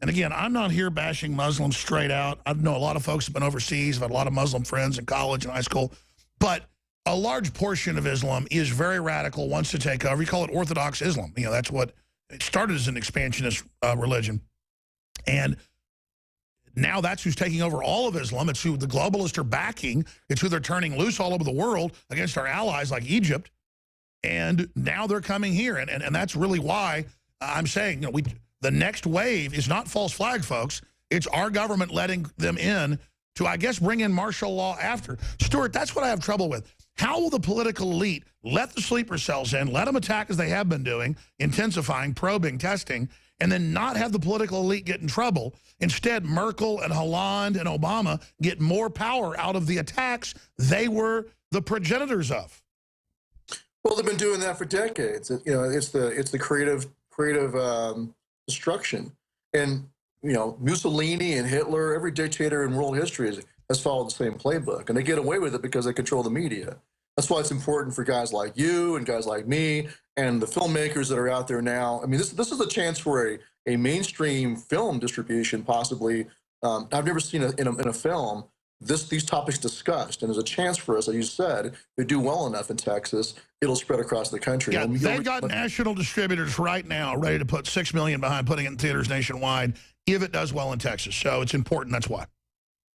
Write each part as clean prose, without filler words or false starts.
And again, I'm not here bashing Muslims straight out. I know a lot of folks have been overseas. I've had a lot of Muslim friends in college and high school. But a large portion of Islam is very radical, wants to take over. You call it Orthodox Islam. You know, that's what it started as, an expansionist religion. And now that's who's taking over all of Islam. It's who the globalists are backing. It's who they're turning loose all over the world against our allies like Egypt. And now they're coming here. And that's really why I'm saying, you know, the next wave is not false flag, folks. It's our government letting them in to, I guess, bring in martial law after. Stewart, that's what I have trouble with. How will the political elite let the sleeper cells in, let them attack as they have been doing, intensifying, probing, testing, and then not have the political elite get in trouble? Instead, Merkel and Hollande and Obama get more power out of the attacks they were the progenitors of. Well, they've been doing that for decades. You know, it's the creative destruction. And, you know, Mussolini and Hitler, every dictator in world history has followed the same playbook. And they get away with it because they control the media. That's why it's important for guys like you and guys like me and the filmmakers that are out there now. I mean, this is a chance for a mainstream film distribution, possibly. I've never seen in a film these topics discussed, and there's a chance for us, as you said, to do well enough in Texas, it'll spread across the country. Yeah, they've got national distributors right now ready to put $6 million behind putting it in theaters nationwide if it does well in Texas. So it's important. That's why.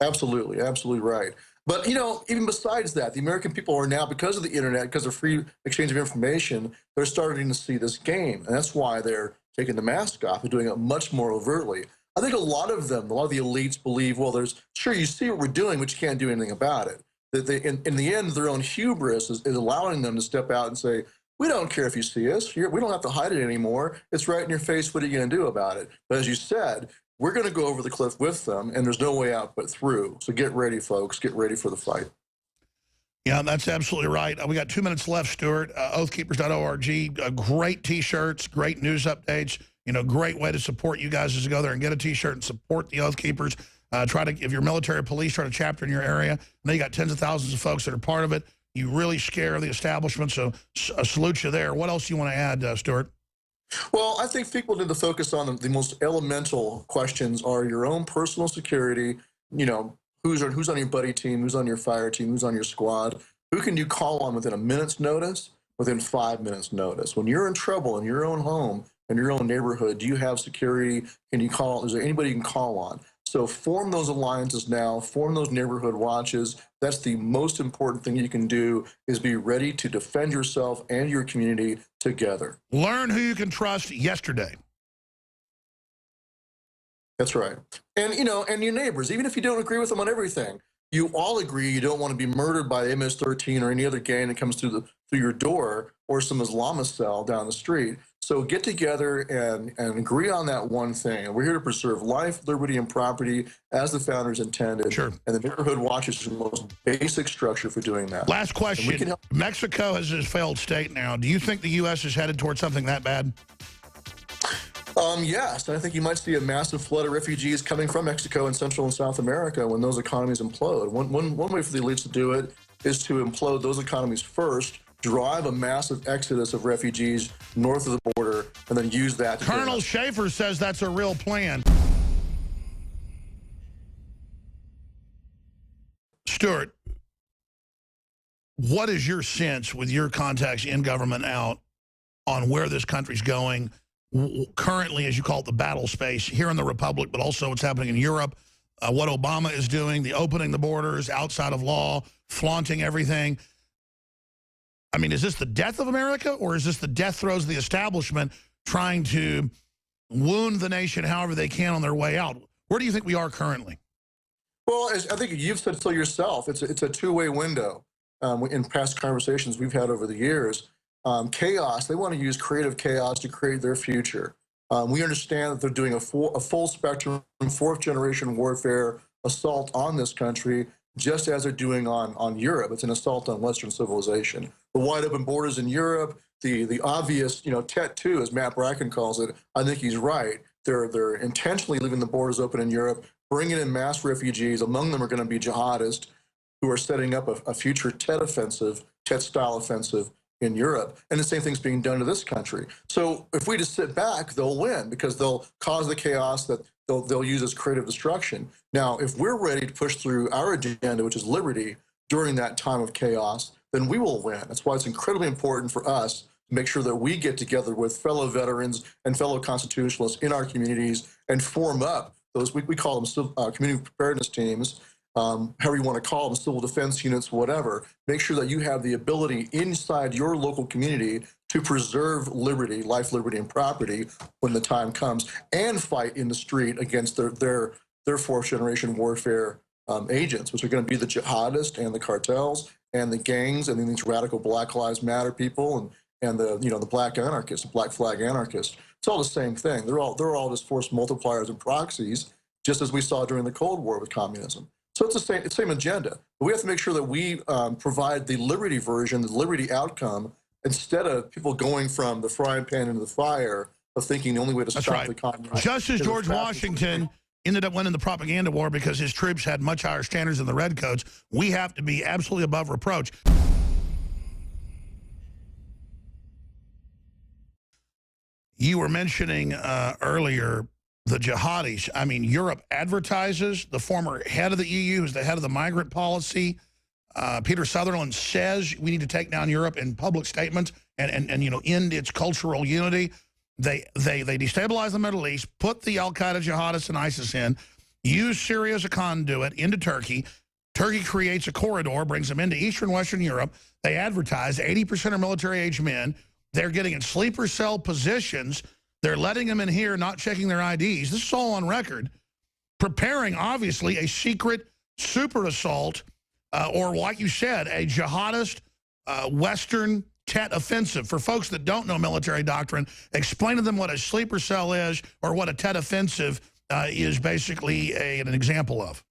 Absolutely, absolutely right. But, you know, even besides that, the American people are now, because of the internet, because of free exchange of information, they're starting to see this game. And that's why they're taking the mask off and doing it much more overtly. I think a lot of the elites believe, well, sure, you see what we're doing, but you can't do anything about it. That they, in the end, their own hubris is allowing them to step out and say, we don't care if you see us. We don't have to hide it anymore. It's right in your face. What are you going to do about it? But as you said, we're going to go over the cliff with them, and there's no way out but through. So get ready, folks. Get ready for the fight. Yeah, that's absolutely right. We got 2 minutes left, Stewart. Oathkeepers.org. Great T-shirts, great news updates. You know, great way to support you guys is to go there and get a T-shirt and support the Oath Keepers. If you're military or police, try to chapter in your area. Now you got tens of thousands of folks that are part of it. You really scare the establishment, so I salute you there. What else do you want to add, Stewart? Well, I think people need to focus on the most elemental questions are your own personal security. You know, who's on your buddy team, who's on your fire team, who's on your squad, who can you call on within a minute's notice, within 5 minutes notice. When you're in trouble in your own home, in your own neighborhood, do you have security? Can you call? Is there anybody you can call on? So form those alliances now, form those neighborhood watches. That's the most important thing you can do, is be ready to defend yourself and your community together. Learn who you can trust yesterday. That's right. And, you know, and your neighbors, even if you don't agree with them on everything, you all agree you don't want to be murdered by MS-13 or any other gang that comes through your door, or some Islamist cell down the street. So get together and agree on that one thing. And we're here to preserve life, liberty, and property as the founders intended. Sure. And the neighborhood watch is the most basic structure for doing that. Last question. Mexico is a failed state now. Do you think the U.S. is headed towards something that bad? Yes, I think you might see a massive flood of refugees coming from Mexico and Central and South America when those economies implode. One way for the elites to do it is to implode those economies first, drive a massive exodus of refugees north of the border, and then use that to... Colonel Schaefer says that's a real plan. Stewart, what is your sense, with your contacts in government out, on where this country's going currently, as you call it, the battle space here in the Republic, but also what's happening in Europe, what Obama is doing, the opening the borders outside of law, flaunting everything? I mean, is this the death of America, or is this the death throes of the establishment trying to wound the nation however they can on their way out? Where do you think we are currently? Well, I think you've said so yourself. It's a two-way window. In past conversations we've had over the years, chaos, they want to use creative chaos to create their future. We understand that they're doing a full spectrum, fourth-generation warfare assault on this country, just as they're doing on Europe. It's an assault on Western civilization. The wide open borders in Europe, the obvious, you know, Tet 2, as Matt Bracken calls it, I think he's right. They're intentionally leaving the borders open in Europe, bringing in mass refugees. Among them are going to be jihadists who are setting up a future Tet offensive, Tet-style offensive in Europe, and the same thing's being done to this country. So if we just sit back, they'll win because they'll cause the chaos that they'll use as creative destruction. Now, if we're ready to push through our agenda, which is liberty, during that time of chaos, then we will win. That's why it's incredibly important for us to make sure that we get together with fellow veterans and fellow constitutionalists in our communities and form up those, we call them community preparedness teams, however you want to call them, civil defense units, whatever. Make sure that you have the ability inside your local community to preserve liberty, life, liberty, and property when the time comes, and fight in the street against their fourth generation warfare agents, which are going to be the jihadists and the cartels and the gangs and then these radical Black Lives Matter people and the the black anarchists, the black flag anarchists. It's all the same thing. They're all just force multipliers and proxies, just as we saw during the Cold War with communism. So it's the same agenda. But we have to make sure that we provide the liberty version, the liberty outcome, instead of people going from the frying pan into the fire of thinking the only way to stop the communism. Just as George Washington ended up winning the propaganda war because his troops had much higher standards than the redcoats, we have to be absolutely above reproach. You were mentioning earlier the jihadis. I mean, Europe advertises. The former head of the EU, who's the head of the migrant policy, Peter Sutherland, says we need to take down Europe in public statements and end its cultural unity. They destabilize the Middle East, put the al-Qaeda jihadists and ISIS in, use Syria as a conduit into Turkey. Turkey creates a corridor, brings them into Eastern Western Europe. They advertise 80% are military-age men. They're getting in sleeper cell positions. They're letting them in here, not checking their IDs. This is all on record. Preparing, obviously, a secret super assault, or like you said, a jihadist Western Tet offensive. For folks that don't know military doctrine, explain to them what a sleeper cell is or what a Tet offensive is basically an example of.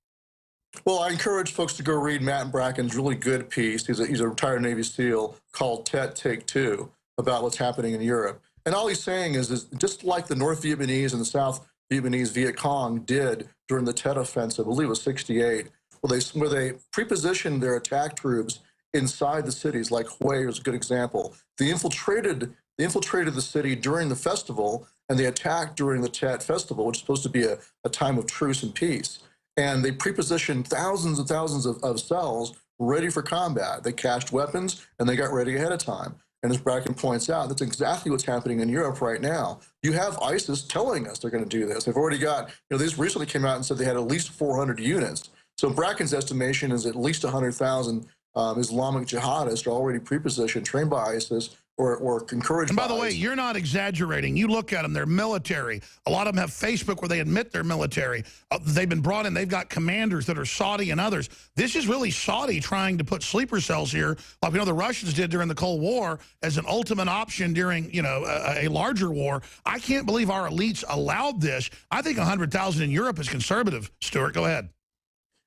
Well, I encourage folks to go read Matt Bracken's really good piece. He's a retired Navy SEAL called Tet Take Two about what's happening in Europe. And all he's saying is just like the North Vietnamese and the South Vietnamese Viet Cong did during the Tet Offensive, I believe it was 68, where they prepositioned their attack troops inside the cities, like Hue is a good example. They infiltrated the city during the festival, and they attacked during the Tet Festival, which is supposed to be a time of truce and peace. And they prepositioned thousands and thousands of cells ready for combat. They cached weapons, and they got ready ahead of time. And as Bracken points out, that's exactly what's happening in Europe right now. You have ISIS telling us they're going to do this. They've already got, these recently came out and said they had at least 400 units. So Bracken's estimation is at least 100,000 Islamic jihadists are already prepositioned, trained by ISIS, or encouraged and by the way, you're not exaggerating. You look at them, they're military. A lot of them have Facebook where they admit they're military. They've been brought in. They've got commanders that are Saudi and others. This is really Saudi trying to put sleeper cells here, like we know the Russians did during the Cold War, as an ultimate option during, a larger war. I can't believe our elites allowed this. I think 100,000 in Europe is conservative. Stewart, go ahead.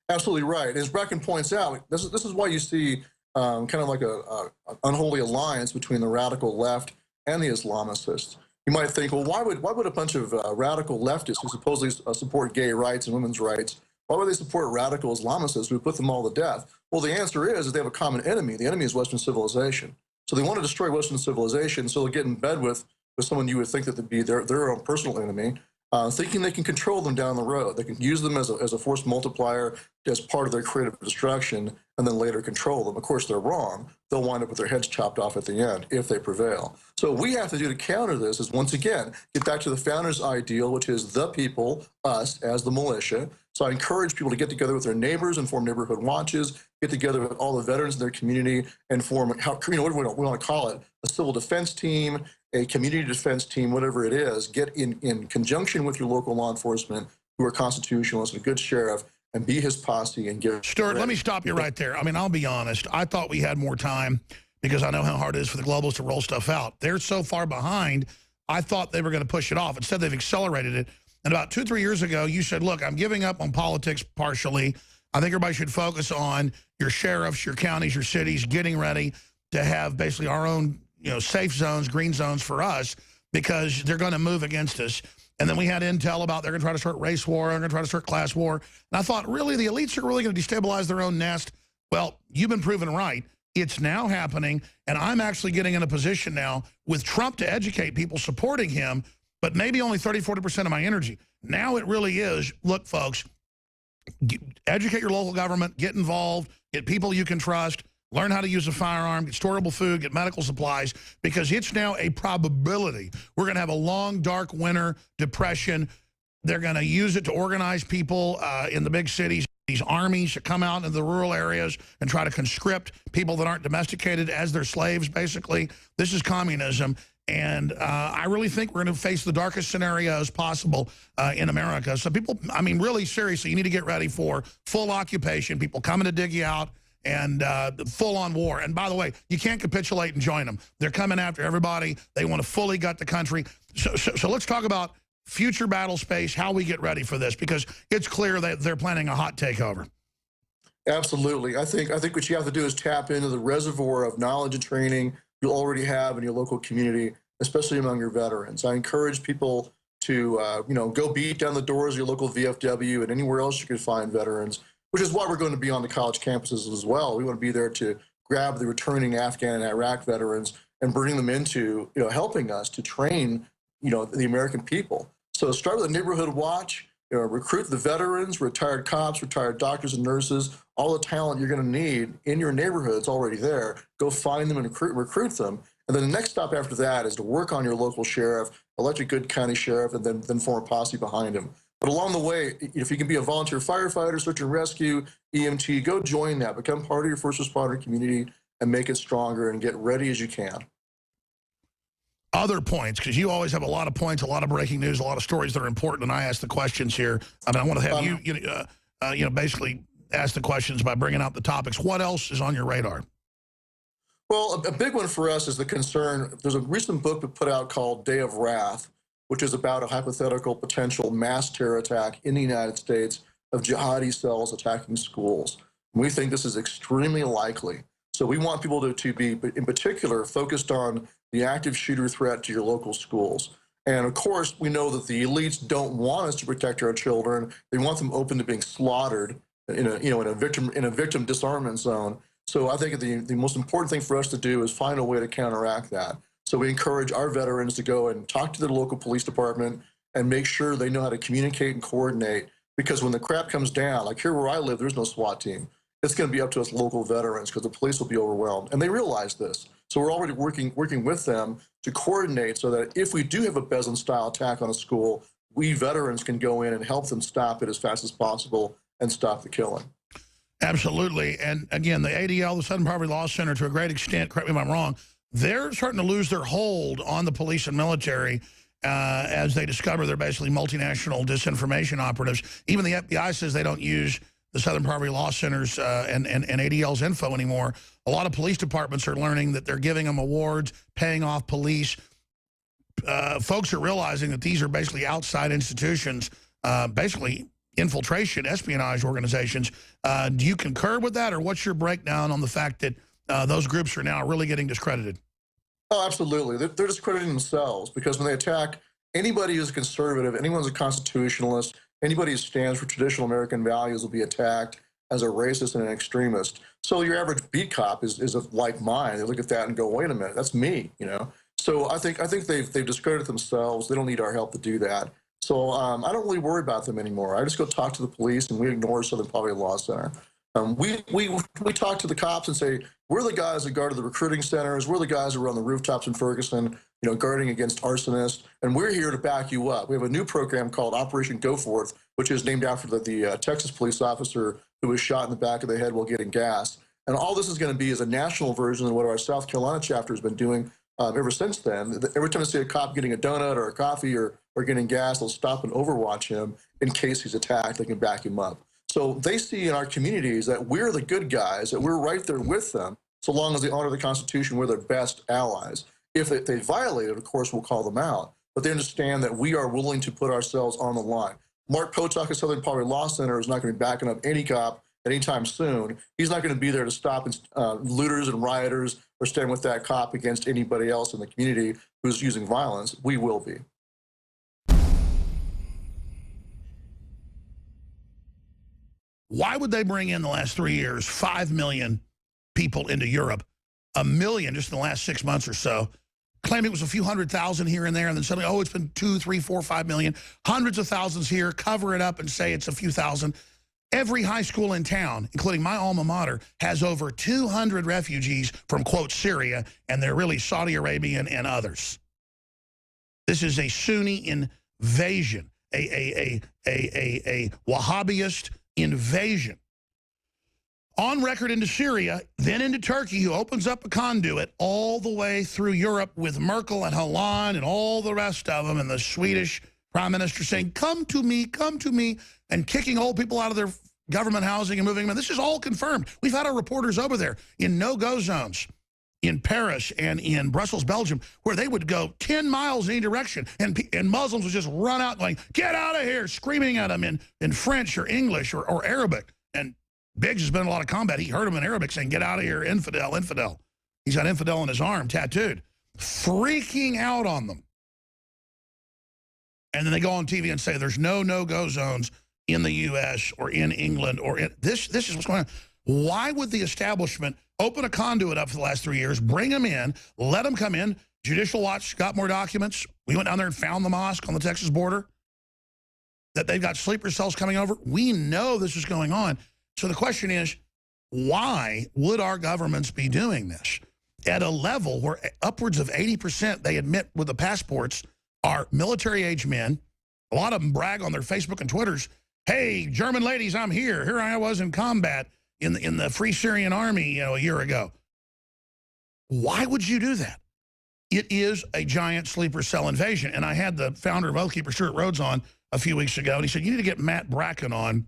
Absolutely right. As Bracken points out, this is why you see kind of like an unholy alliance between the radical left and the Islamicists. You might think, well, why would a bunch of radical leftists who supposedly support gay rights and women's rights, why would they support radical Islamicists who put them all to death? Well, the answer is that they have a common enemy. The enemy is Western civilization. So they want to destroy Western civilization, so they'll get in bed with someone you would think that would be their own personal enemy, thinking they can control them down the road. They can use them as a force multiplier, as part of their creative destruction, and then later control them. Of course, they're wrong. They'll wind up with their heads chopped off at the end if they prevail. So what we have to do to counter this is, once again, get back to the founders' ideal, which is the people, us, as the militia. So I encourage people to get together with their neighbors and form neighborhood watches, get together with all the veterans in their community and form, whatever we want to call it, a civil defense team, a community defense team, whatever it is. Get in conjunction with your local law enforcement who are constitutionalists, a good sheriff, and be his posse and get... Stewart, let me stop you right there. I mean, I'll be honest. I thought we had more time because I know how hard it is for the globalists to roll stuff out. They're so far behind, I thought they were going to push it off. Instead, they've accelerated it. And about 2 or 3 years ago, you said, look, I'm giving up on politics partially. I think everybody should focus on your sheriffs, your counties, your cities, getting ready to have basically our own, safe zones, green zones for us, because they're going to move against us. And then we had intel about they're going to try to start race war, they're going to try to start class war. And I thought, really, the elites are really going to destabilize their own nest? Well, you've been proven right. It's now happening, and I'm actually getting in a position now with Trump to educate people supporting him, but maybe only 30, 40% of my energy. Now it really is, look, folks, educate your local government, get involved, get people you can trust, learn how to use a firearm, get storable food, get medical supplies, because it's now a probability. We're going to have a long, dark winter, depression. They're going to use it to organize people in the big cities, these armies that come out into the rural areas and try to conscript people that aren't domesticated as their slaves, basically. This is communism. And I really think we're going to face the darkest scenarios possible in America. So people, I mean, really seriously, you need to get ready for full occupation, people coming to dig you out, and full-on war. And by the way, you can't capitulate and join them. They're coming after everybody. They want to fully gut the country. So let's talk about future battle space, how we get ready for this, because it's clear that they're planning a hot takeover. Absolutely. I think what you have to do is tap into the reservoir of knowledge and training you'll already have in your local community, especially among your veterans. I encourage people to go beat down the doors of your local VFW and anywhere else you can find veterans, which is why we're going to be on the college campuses as well. We want to be there to grab the returning Afghan and Iraq veterans and bring them into helping us to train the American people. So start with a neighborhood watch. Recruit the veterans, retired cops, retired doctors and nurses, all the talent you're going to need in your neighborhood's already there. Go find them and recruit them. And then the next stop after that is to work on your local sheriff, elect a good county sheriff, and then form a posse behind him. But along the way, if you can be a volunteer firefighter, search and rescue, EMT, go join that. Become part of your first responder community and make it stronger and get ready as you can. Other points, because you always have a lot of points, a lot of breaking news, a lot of stories that are important, and I ask the questions here. I mean, I want to have you basically ask the questions by bringing out the topics. What else is on your radar? Well, a big one for us is the concern. There's a recent book we put out called Day of Wrath, which is about a hypothetical potential mass terror attack in the United States of jihadi cells attacking schools. And we think this is extremely likely. So we want people to be, in particular, focused on the active shooter threat to your local schools. And of course, we know that the elites don't want us to protect our children. They want them open to being slaughtered in a victim disarmament zone. So I think the most important thing for us to do is find a way to counteract that. So we encourage our veterans to go and talk to the local police department and make sure they know how to communicate and coordinate. Because when the crap comes down, like here where I live, there's no SWAT team. It's going to be up to us local veterans because the police will be overwhelmed. And they realize this. So we're already working with them to coordinate so that if we do have a Beslin-style attack on a school, we veterans can go in and help them stop it as fast as possible and stop the killing. Absolutely. And again, the ADL, the Southern Poverty Law Center, to a great extent, correct me if I'm wrong, they're starting to lose their hold on the police and military as they discover they're basically multinational disinformation operatives. Even the FBI says they don't use the Southern Poverty Law Center's and ADL's info anymore. A lot of police departments are learning that they're giving them awards, paying off police. Folks are realizing that these are basically outside institutions, basically infiltration, espionage organizations. Do you concur with that, or what's your breakdown on the fact that those groups are now really getting discredited? Oh, absolutely. They're discrediting themselves because when they attack anybody who's a conservative, anyone who's a constitutionalist, anybody who stands for traditional American values will be attacked as a racist and an extremist. So your average beat cop is like mine. They look at that and go, wait a minute, that's me, So I think they've discredited themselves. They don't need our help to do that. So I don't really worry about them anymore. I just go talk to the police, and we ignore Southern Poverty Law Center. We talk to the cops and say, we're the guys that guard the recruiting centers. We're the guys that were on the rooftops in Ferguson, guarding against arsonists. And we're here to back you up. We have a new program called Operation Go Forth, which is named after the Texas police officer who was shot in the back of the head while getting gas. And all this is going to be is a national version of what our South Carolina chapter has been doing ever since then. Every time I see a cop getting a donut or a coffee or getting gas, they'll stop and overwatch him in case he's attacked. They can back him up. So they see in our communities that we're the good guys, that we're right there with them. So long as they honor the Constitution, we're their best allies. If they violate it, of course, we'll call them out. But they understand that we are willing to put ourselves on the line. Mark Potok at Southern Poverty Law Center is not going to be backing up any cop anytime soon. He's not going to be there to stop looters and rioters or stand with that cop against anybody else in the community who's using violence. We will be. Why would they bring in the last 3 years 5 million people into Europe. 1 million just in the last 6 months or so. Claiming it was a few 100,000 here and there, and then suddenly, oh, it's been 2, 3, 4, 5 million. Hundreds of thousands here, cover it up and say it's a few thousand. Every high school in town, including my alma mater, has over 200 refugees from, quote, Syria, and they're really Saudi Arabian and others. This is a Sunni invasion, a Wahhabist invasion. On record into Syria, then into Turkey, who opens up a conduit all the way through Europe with Merkel and Hollande and all the rest of them, and the Swedish prime minister saying, come to me, and kicking old people out of their government housing and moving them. This is all confirmed. We've had our reporters over there in no-go zones in Paris and in Brussels, Belgium, where they would go 10 miles in any direction, and Muslims would just run out going, get out of here, screaming at them in French or English or Arabic. And Biggs has been in a lot of combat. He heard him in Arabic saying, get out of here, infidel, infidel. He's got infidel on his arm, tattooed. Freaking out on them. And then they go on TV and say there's no-go zones in the U.S. or in England or in... This is what's going on. Why would the establishment open a conduit up for the last 3 years, bring them in, let them come in? Judicial Watch got more documents. We went down there and found the mosque on the Texas border. That they've got sleeper cells coming over. We know this is going on. So the question is, why would our governments be doing this at a level where upwards of 80% they admit with the passports are military-age men? A lot of them brag on their Facebook and Twitters, hey, German ladies, I'm here. Here I was in combat in the Free Syrian Army, a year ago. Why would you do that? It is a giant sleeper cell invasion. And I had the founder of Oathkeeper, Stewart Rhodes, on a few weeks ago, and he said, you need to get Matt Bracken on.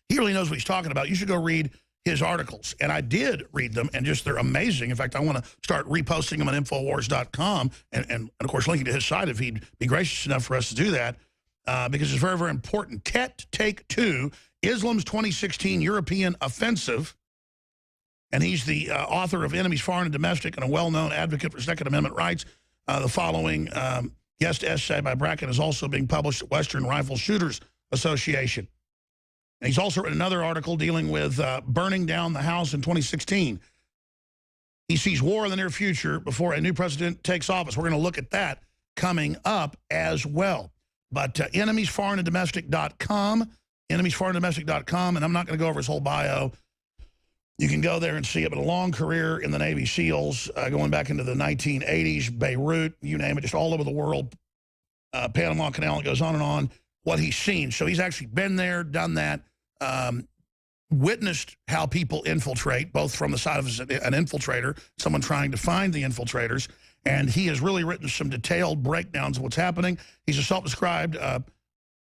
He really knows what he's talking about. You should go read his articles. And I did read them, and just they're amazing. In fact, I want to start reposting them on InfoWars.com and of course, linking to his site if he'd be gracious enough for us to do that, because it's very, very important. Tet Take Two, Islam's 2016 European Offensive. And he's the author of Enemies Foreign and Domestic and a well-known advocate for Second Amendment rights. The following guest essay by Bracken is also being published at Western Rifle Shooters Association. And he's also written another article dealing with burning down the House in 2016. He sees war in the near future before a new president takes office. We're going to look at that coming up as well. But enemiesforeignanddomestic.com, enemiesforeignanddomestic.com, and I'm not going to go over his whole bio. You can go there and see it, but a long career in the Navy SEALs, going back into the 1980s, Beirut, you name it, just all over the world, Panama Canal, it goes on and on, what he's seen. So he's actually been there, done that, witnessed how people infiltrate, both from the side of an infiltrator, someone trying to find the infiltrators, and he has really written some detailed breakdowns of what's happening. He's a self-described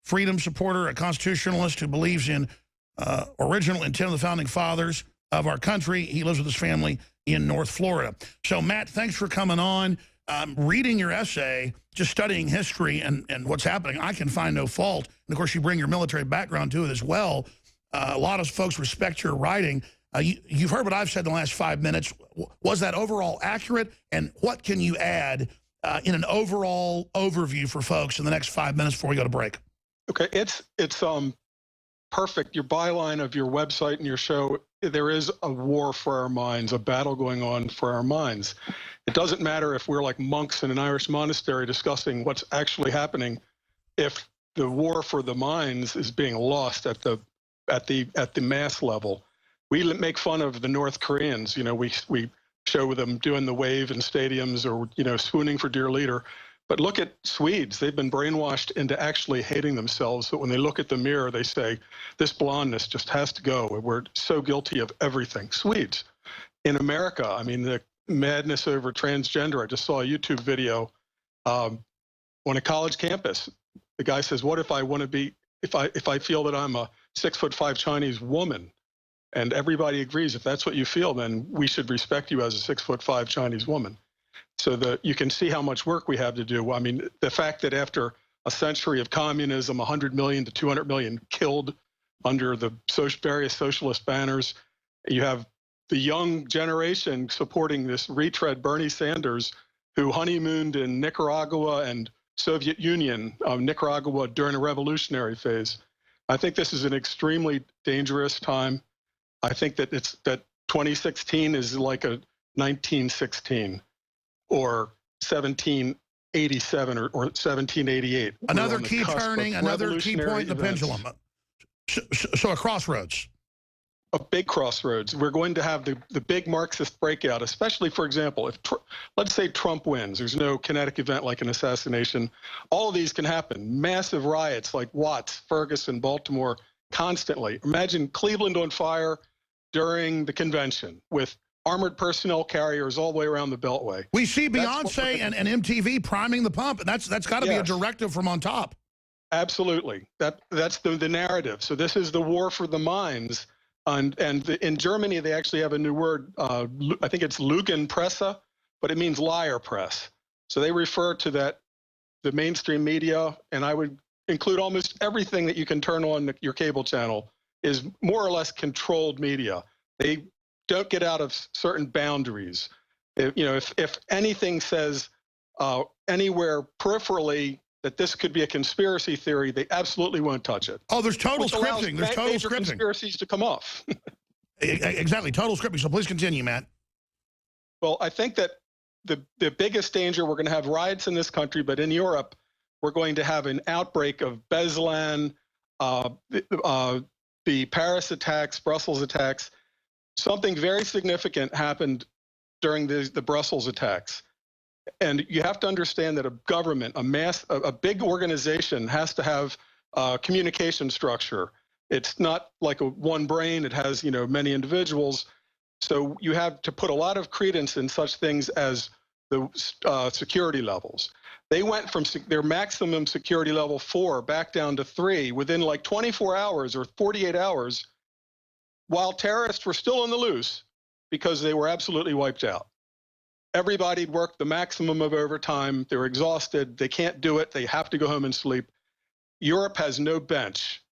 freedom supporter, a constitutionalist who believes in original intent of the founding fathers of our country. He lives with his family in North Florida. So, Matt, thanks for coming on. Reading your essay, just studying history and what's happening, I can find no fault. And, of course, you bring your military background to it as well. A lot of folks respect your writing. You've heard what I've said in the last 5 minutes. Was that overall accurate? And what can you add in an overall overview for folks in the next 5 minutes before we go to break? Okay, it's perfect. Your byline of your website and your show, there is a war for our minds, a battle going on for our minds. It doesn't matter if we're like monks in an Irish monastery discussing what's actually happening, if the war for the minds is being lost at the mass level. We make fun of the North Koreans. We show them doing the wave in stadiums or swooning for dear leader. But look at Swedes. They've been brainwashed into actually hating themselves. But when they look at the mirror, they say, this blondness just has to go. We're so guilty of everything. Swedes. In America, I mean, the madness over transgender. I just saw a YouTube video on a college campus. The guy says, what if I want to be, if I feel that I'm a 6'5" Chinese woman? And everybody agrees, if that's what you feel, then we should respect you as a 6'5" Chinese woman. So you can see how much work we have to do. I mean, the fact that after a century of communism, 100 million to 200 million killed under the various socialist banners, you have the young generation supporting this retread Bernie Sanders, who honeymooned in Nicaragua and Soviet Union, Nicaragua during a revolutionary phase. I think this is an extremely dangerous time. I think that 2016 is like a 1916 or 1787 or 1788. Another key turning, another key point in the pendulum. So a crossroads. A big crossroads. We're going to have the big Marxist breakout, especially, for example, if let's say Trump wins, there's no kinetic event like an assassination. All of these can happen. Massive riots like Watts, Ferguson, Baltimore, constantly. Imagine Cleveland on fire during the convention with armored personnel carriers all the way around the Beltway. We see Beyonce and MTV priming the pump, and that's got to be a directive from on top. Absolutely. That's the narrative. So this is the war for the minds. And in Germany, they actually have a new word. I think it's Lügenpresse, but it means liar press. So they refer to that, the mainstream media, and I would include almost everything that you can turn on your cable channel is more or less controlled media. They don't get out of certain boundaries. If anything says anywhere peripherally that this could be a conspiracy theory, they absolutely won't touch it. Oh, there's total scripting. There's total scripting. Conspiracies to come off. Exactly, total scripting. So please continue, Matt. Well, I think that the biggest danger, we're going to have riots in this country, but in Europe, we're going to have an outbreak of Beslan, the Paris attacks, Brussels attacks. Something very significant happened during the Brussels attacks. And you have to understand that a government, a big organization has to have a communication structure. It's not like one brain, it has, many individuals. So you have to put a lot of credence in such things as the security levels. They went from their maximum security level 4 back down to 3 within like 24 hours or 48 hours, while terrorists were still on the loose because they were absolutely wiped out. Everybody worked the maximum of overtime. They're exhausted. They can't do it. They have to go home and sleep. Europe has no bench.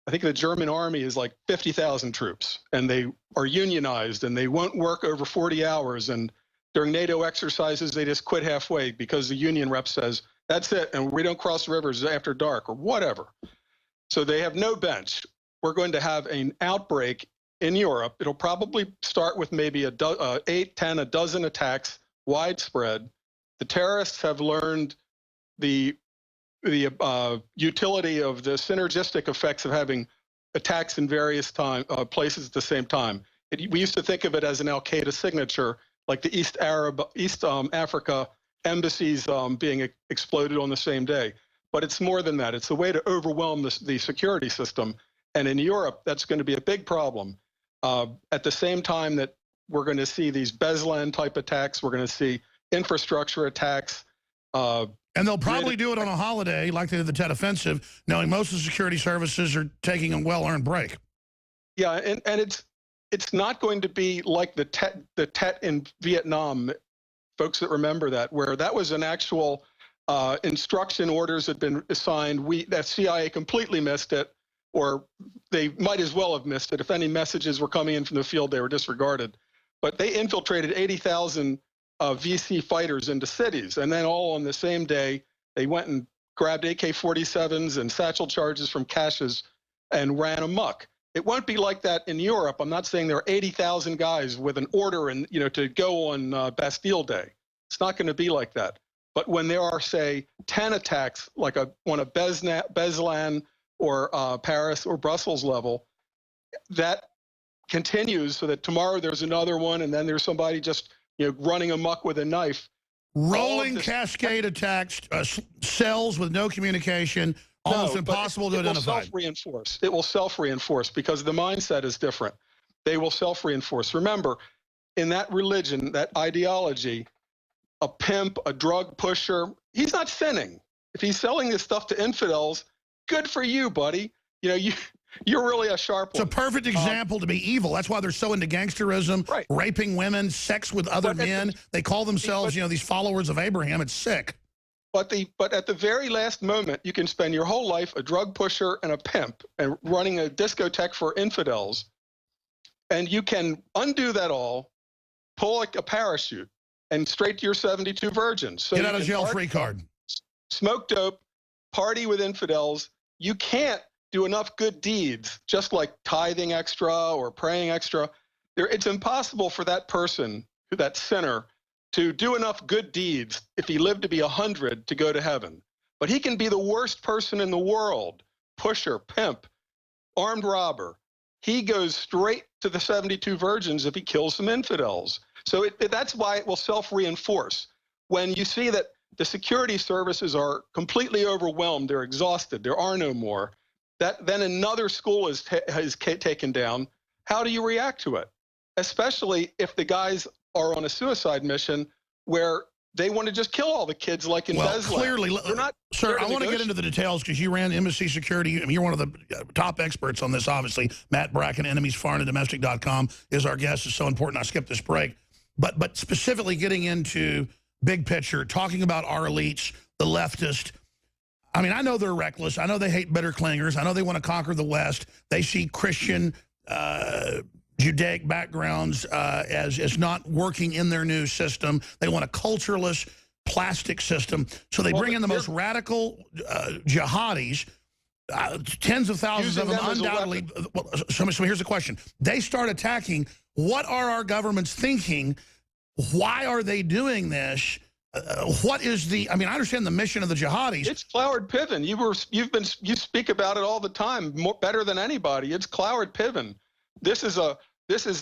I think the German army is like 50,000 troops, and they are unionized, and they won't work over 40 hours. And during NATO exercises, they just quit halfway because the union rep says, that's it, and we don't cross rivers after dark or whatever. So they have no bench. We're going to have an outbreak in Europe. It'll probably start with maybe 8, 10, a dozen attacks, widespread. The terrorists have learned the utility of the synergistic effects of having attacks in various places at the same time. We used to think of it as an Al-Qaeda signature, like the East Africa embassies being exploded on the same day. But it's more than that. It's a way to overwhelm the security system. And in Europe, that's going to be a big problem. At the same time that we're going to see these Beslan type attacks, we're going to see infrastructure attacks. And they'll probably do it on a holiday like they did the Tet Offensive, knowing most of the security services are taking a well-earned break. Yeah, and it's not going to be like the Tet in Vietnam, folks that remember that, where that was an actual instruction orders had been assigned. That CIA completely missed it, or they might as well have missed it. If any messages were coming in from the field, they were disregarded. But they infiltrated 80,000 VC fighters into cities, and then all on the same day, they went and grabbed AK-47s and satchel charges from caches and ran amok. It won't be like that in Europe. I'm not saying there are 80,000 guys with an order and to go on Bastille Day. It's not going to be like that. But when there are, say, 10 attacks, like on a Beslan or Paris or Brussels level, that continues so that tomorrow there's another one, and then there's somebody just running amok with a knife. Rolling cascade attacks, cells with no communication, almost impossible to identify. It will self-reinforce because the mindset is different. They will self-reinforce. Remember, in that religion, that ideology, a pimp, a drug pusher, he's not sinning. If he's selling this stuff to infidels, good for you, buddy. You're really a sharp one. It's a perfect example to be evil. That's why they're so into gangsterism, right. Raping women, sex with other men. They call themselves, these followers of Abraham. It's sick. But at the very last moment, you can spend your whole life a drug pusher and a pimp and running a discotheque for infidels, and you can undo that all, pull like a parachute, and straight to your 72 virgins. So get out of jail free card. Smoke dope, party with infidels. You can't do enough good deeds, just like tithing extra or praying extra, It's impossible for that person, that sinner, to do enough good deeds if he lived to be 100 to go to heaven. But he can be the worst person in the world, pusher, pimp, armed robber. He goes straight to the 72 virgins if he kills some infidels. So that's why it will self-reinforce. When you see that the security services are completely overwhelmed, they're exhausted, there are no more, then another school is taken down, how do you react to it? Especially if the guys are on a suicide mission where they want to just kill all the kids like in Bezlan. Clearly, sir, I want to get into the details because you ran embassy security. I mean, you're one of the top experts on this, obviously. Matt Bracken, enemiesforeignanddomestic.com, is our guest. It's so important I skipped this break. But specifically getting into big picture, talking about our elites, the leftist. I mean, I know they're reckless. I know they hate bitter clingers. I know they want to conquer the West. They see Christian Judaic backgrounds as not working in their new system. They want a cultureless plastic system. So they bring in the most radical jihadis, tens of thousands of them undoubtedly. So here's the question. They start attacking. What are our governments thinking? Why are they doing this? What is the? I mean, I understand the mission of the jihadis. It's Cloward Piven. You speak about it all the time, better than anybody. It's Cloward Piven. This is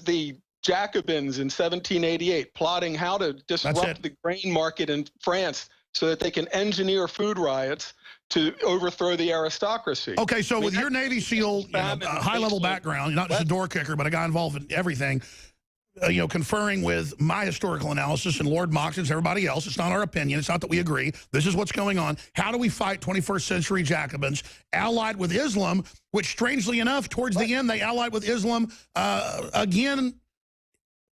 the Jacobins in 1788 plotting how to disrupt the grain market in France so that they can engineer food riots to overthrow the aristocracy. Okay, so with your Navy SEAL high-level background, you're not just a door kicker, but a guy involved in everything, conferring with my historical analysis and Lord Moxon's, everybody else. It's not our opinion. It's not that we agree. This is what's going on. How do we fight 21st century Jacobins allied with Islam, which strangely enough, towards the end, they allied with Islam again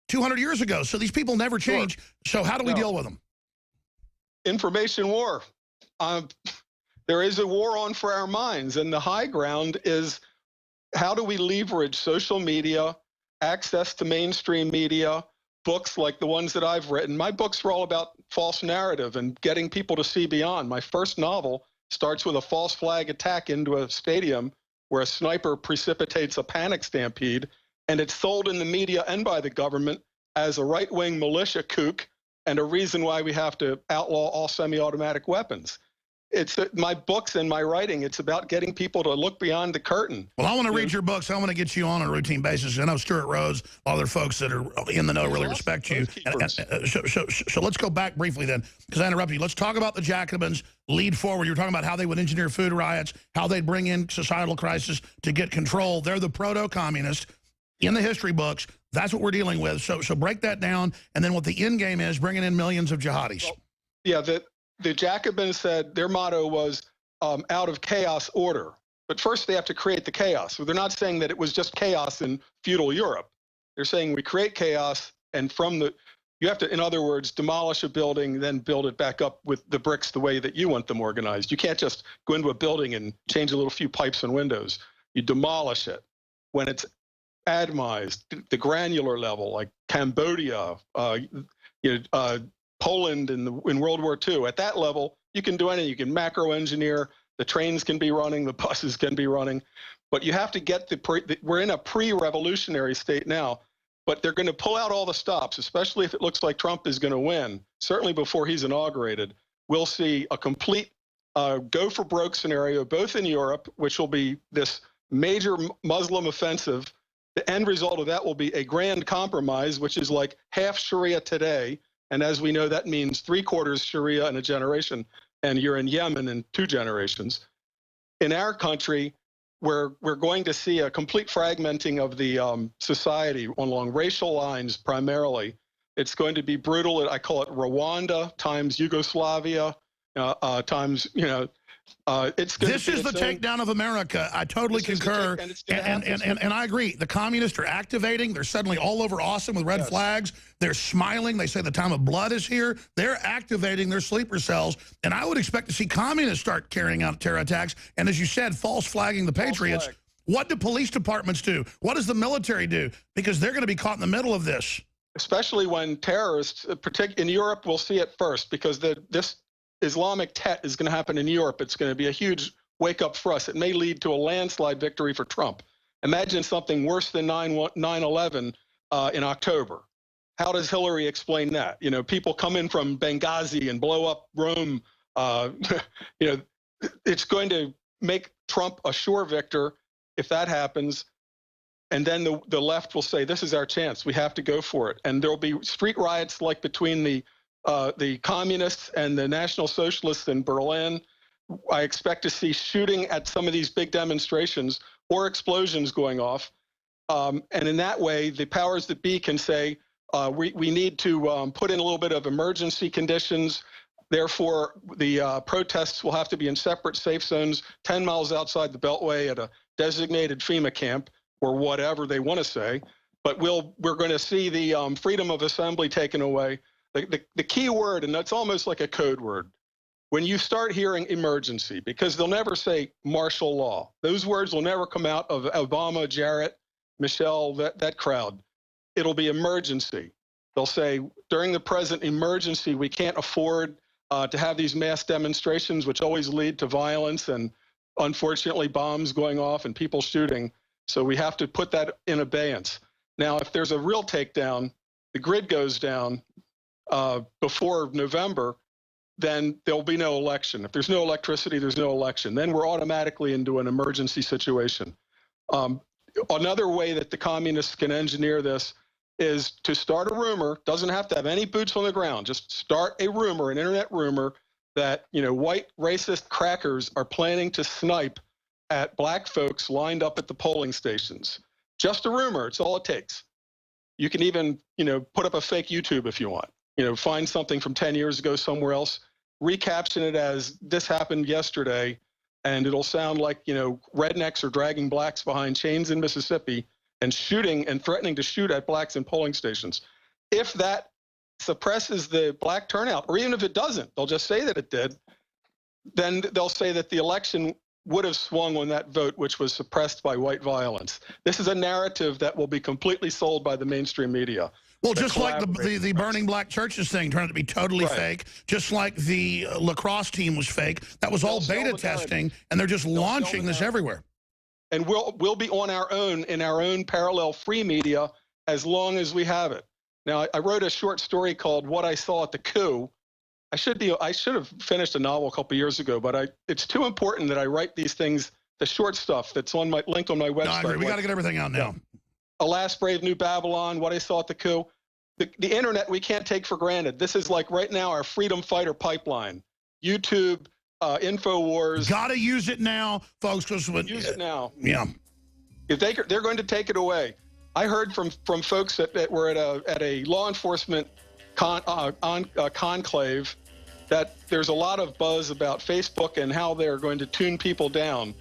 200 years ago. So these people never change. So how do we deal with them? Information war. There is a war on for our minds. And the high ground is how do we leverage social media, access to mainstream media, books like the ones that I've written. My books are all about false narrative and getting people to see beyond. My first novel starts with a false flag attack into a stadium where a sniper precipitates a panic stampede, and it's sold in the media and by the government as a right-wing militia kook and a reason why we have to outlaw all semi-automatic weapons. It's my books and my writing. It's about getting people to look beyond the curtain. Well, I want to read your books. I want to get you on a routine basis. I know Stewart Rhodes, other folks that are in the know really respect you. So let's go back briefly then, because I interrupted you. Let's talk about the Jacobins lead forward. You're talking about how they would engineer food riots, how they'd bring in societal crisis to get control. They're the proto-communists in the history books. That's what we're dealing with. So break that down, and then what the end game is, bringing in millions of jihadis. Well, yeah, the Jacobins said their motto was out of chaos, order. But first they have to create the chaos. So they're not saying that it was just chaos in feudal Europe. They're saying we create chaos, and you have to, in other words, demolish a building, then build it back up with the bricks the way that you want them organized. You can't just go into a building and change a little few pipes and windows. You demolish it. When it's atomized, the granular level, like Cambodia, Poland in World War II. At that level, you can do anything. You can macro engineer. The trains can be running. The buses can be running. But you have to get we're in a pre-revolutionary state now. But they're going to pull out all the stops, especially if it looks like Trump is going to win. Certainly before he's inaugurated, we'll see a complete go for broke scenario, both in Europe, which will be this major Muslim offensive. The end result of that will be a grand compromise, which is like half Sharia today. And as we know, that means 3/4 Sharia in a generation, and you're in Yemen in 2 generations. In our country, we're going to see a complete fragmenting of the society along racial lines primarily. It's going to be brutal. I call it Rwanda times Yugoslavia times, this is the takedown of America. I totally concur. And I agree. The communists are activating. They're suddenly all over Austin with red flags. They're smiling. They say the time of blood is here. They're activating their sleeper cells. And I would expect to see communists start carrying out terror attacks. And as you said, false flagging the patriots. What do police departments do? What does the military do? Because they're going to be caught in the middle of this. Especially when terrorists, in Europe, we'll see it first, because this Islamic Tet is going to happen in Europe. It's going to be a huge wake-up for us. It may lead to a landslide victory for Trump. Imagine something worse than 9/11 in October. How does Hillary explain that? You know, people come in from Benghazi and blow up Rome. You know, it's going to make Trump a sure victor if that happens. And then the left will say, this is our chance. We have to go for it. And there'll be street riots like between the communists and the National Socialists in Berlin. I expect to see shooting at some of these big demonstrations or explosions going off. And in that way, the powers that be can say, we need to put in a little bit of emergency conditions. Therefore, the protests will have to be in separate safe zones 10 miles outside the Beltway at a designated FEMA camp or whatever they want to say. But we're going to see the freedom of assembly taken away. The key word, and that's almost like a code word, when you start hearing emergency, because they'll never say martial law. Those words will never come out of Obama, Jarrett, Michelle, that crowd. It'll be emergency. They'll say, during the present emergency, we can't afford to have these mass demonstrations, which always lead to violence and, unfortunately, bombs going off and people shooting. So we have to put that in abeyance. Now, if there's a real takedown, the grid goes down before November, then there'll be no election. If there's no electricity, there's no election. Then we're automatically into an emergency situation. Another way that the communists can engineer this is to start a rumor, doesn't have to have any boots on the ground, just start a rumor, an internet rumor, that, you know, white racist crackers are planning to snipe at black folks lined up at the polling stations. Just a rumor, it's all it takes. You can even, you know, put up a fake YouTube if you want. You know, find something from 10 years ago somewhere else, recaption it as this happened yesterday, and it'll sound like, you know, rednecks are dragging blacks behind chains in Mississippi and shooting and threatening to shoot at blacks in polling stations. If that suppresses the black turnout, or even if it doesn't, they'll just say that it did, then they'll say that the election would have swung on that vote, which was suppressed by white violence. This is a narrative that will be completely sold by the mainstream media. Well, just like the burning black churches thing turned out to be totally fake, just like the lacrosse team was fake. That was all beta testing, and they're just launching this everywhere. And we'll be on our own in our own parallel free media as long as we have it. Now, I wrote a short story called "What I Saw at the Coup." I should have finished a novel a couple years ago, but it's too important that I write these things, the short stuff that's on linked on my website. No, I agree. We got to get everything out now. Alas, Brave New Babylon, What I Saw at the Coup. The internet we can't take for granted. This is like right now our freedom fighter pipeline. YouTube, InfoWars. Got to use it now, folks. Use it now. Yeah. If they're going to take it away. I heard from folks that were at a law enforcement conclave that there's a lot of buzz about Facebook and how they're going to tune people down.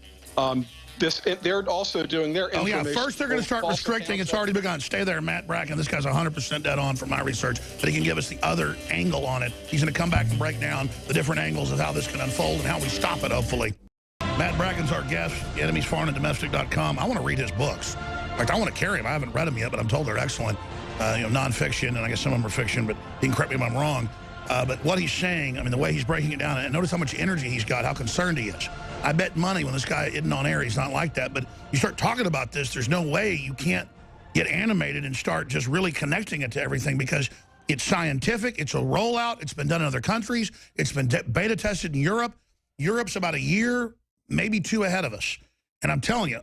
They're also doing their information. Oh, yeah. First, they're going to start restricting. It's already begun. Stay there, Matt Bracken. This guy's 100% dead on from my research, but he can give us the other angle on it. He's going to come back and break down the different angles of how this can unfold and how we stop it, hopefully. Matt Bracken's our guest, enemiesforeignanddomestic.com. I want to read his books. In fact, I want to carry them. I haven't read them yet, but I'm told they're excellent. You know, nonfiction, and I guess some of them are fiction, but he can correct me if I'm wrong. But what he's saying, I mean, the way he's breaking it down, and notice how much energy he's got, how concerned he is. I bet money when this guy isn't on air, he's not like that. But you start talking about this, there's no way you can't get animated and start just really connecting it to everything, because it's scientific, it's a rollout, it's been done in other countries, it's been beta tested in Europe. Europe's about a year, maybe two ahead of us. And I'm telling you,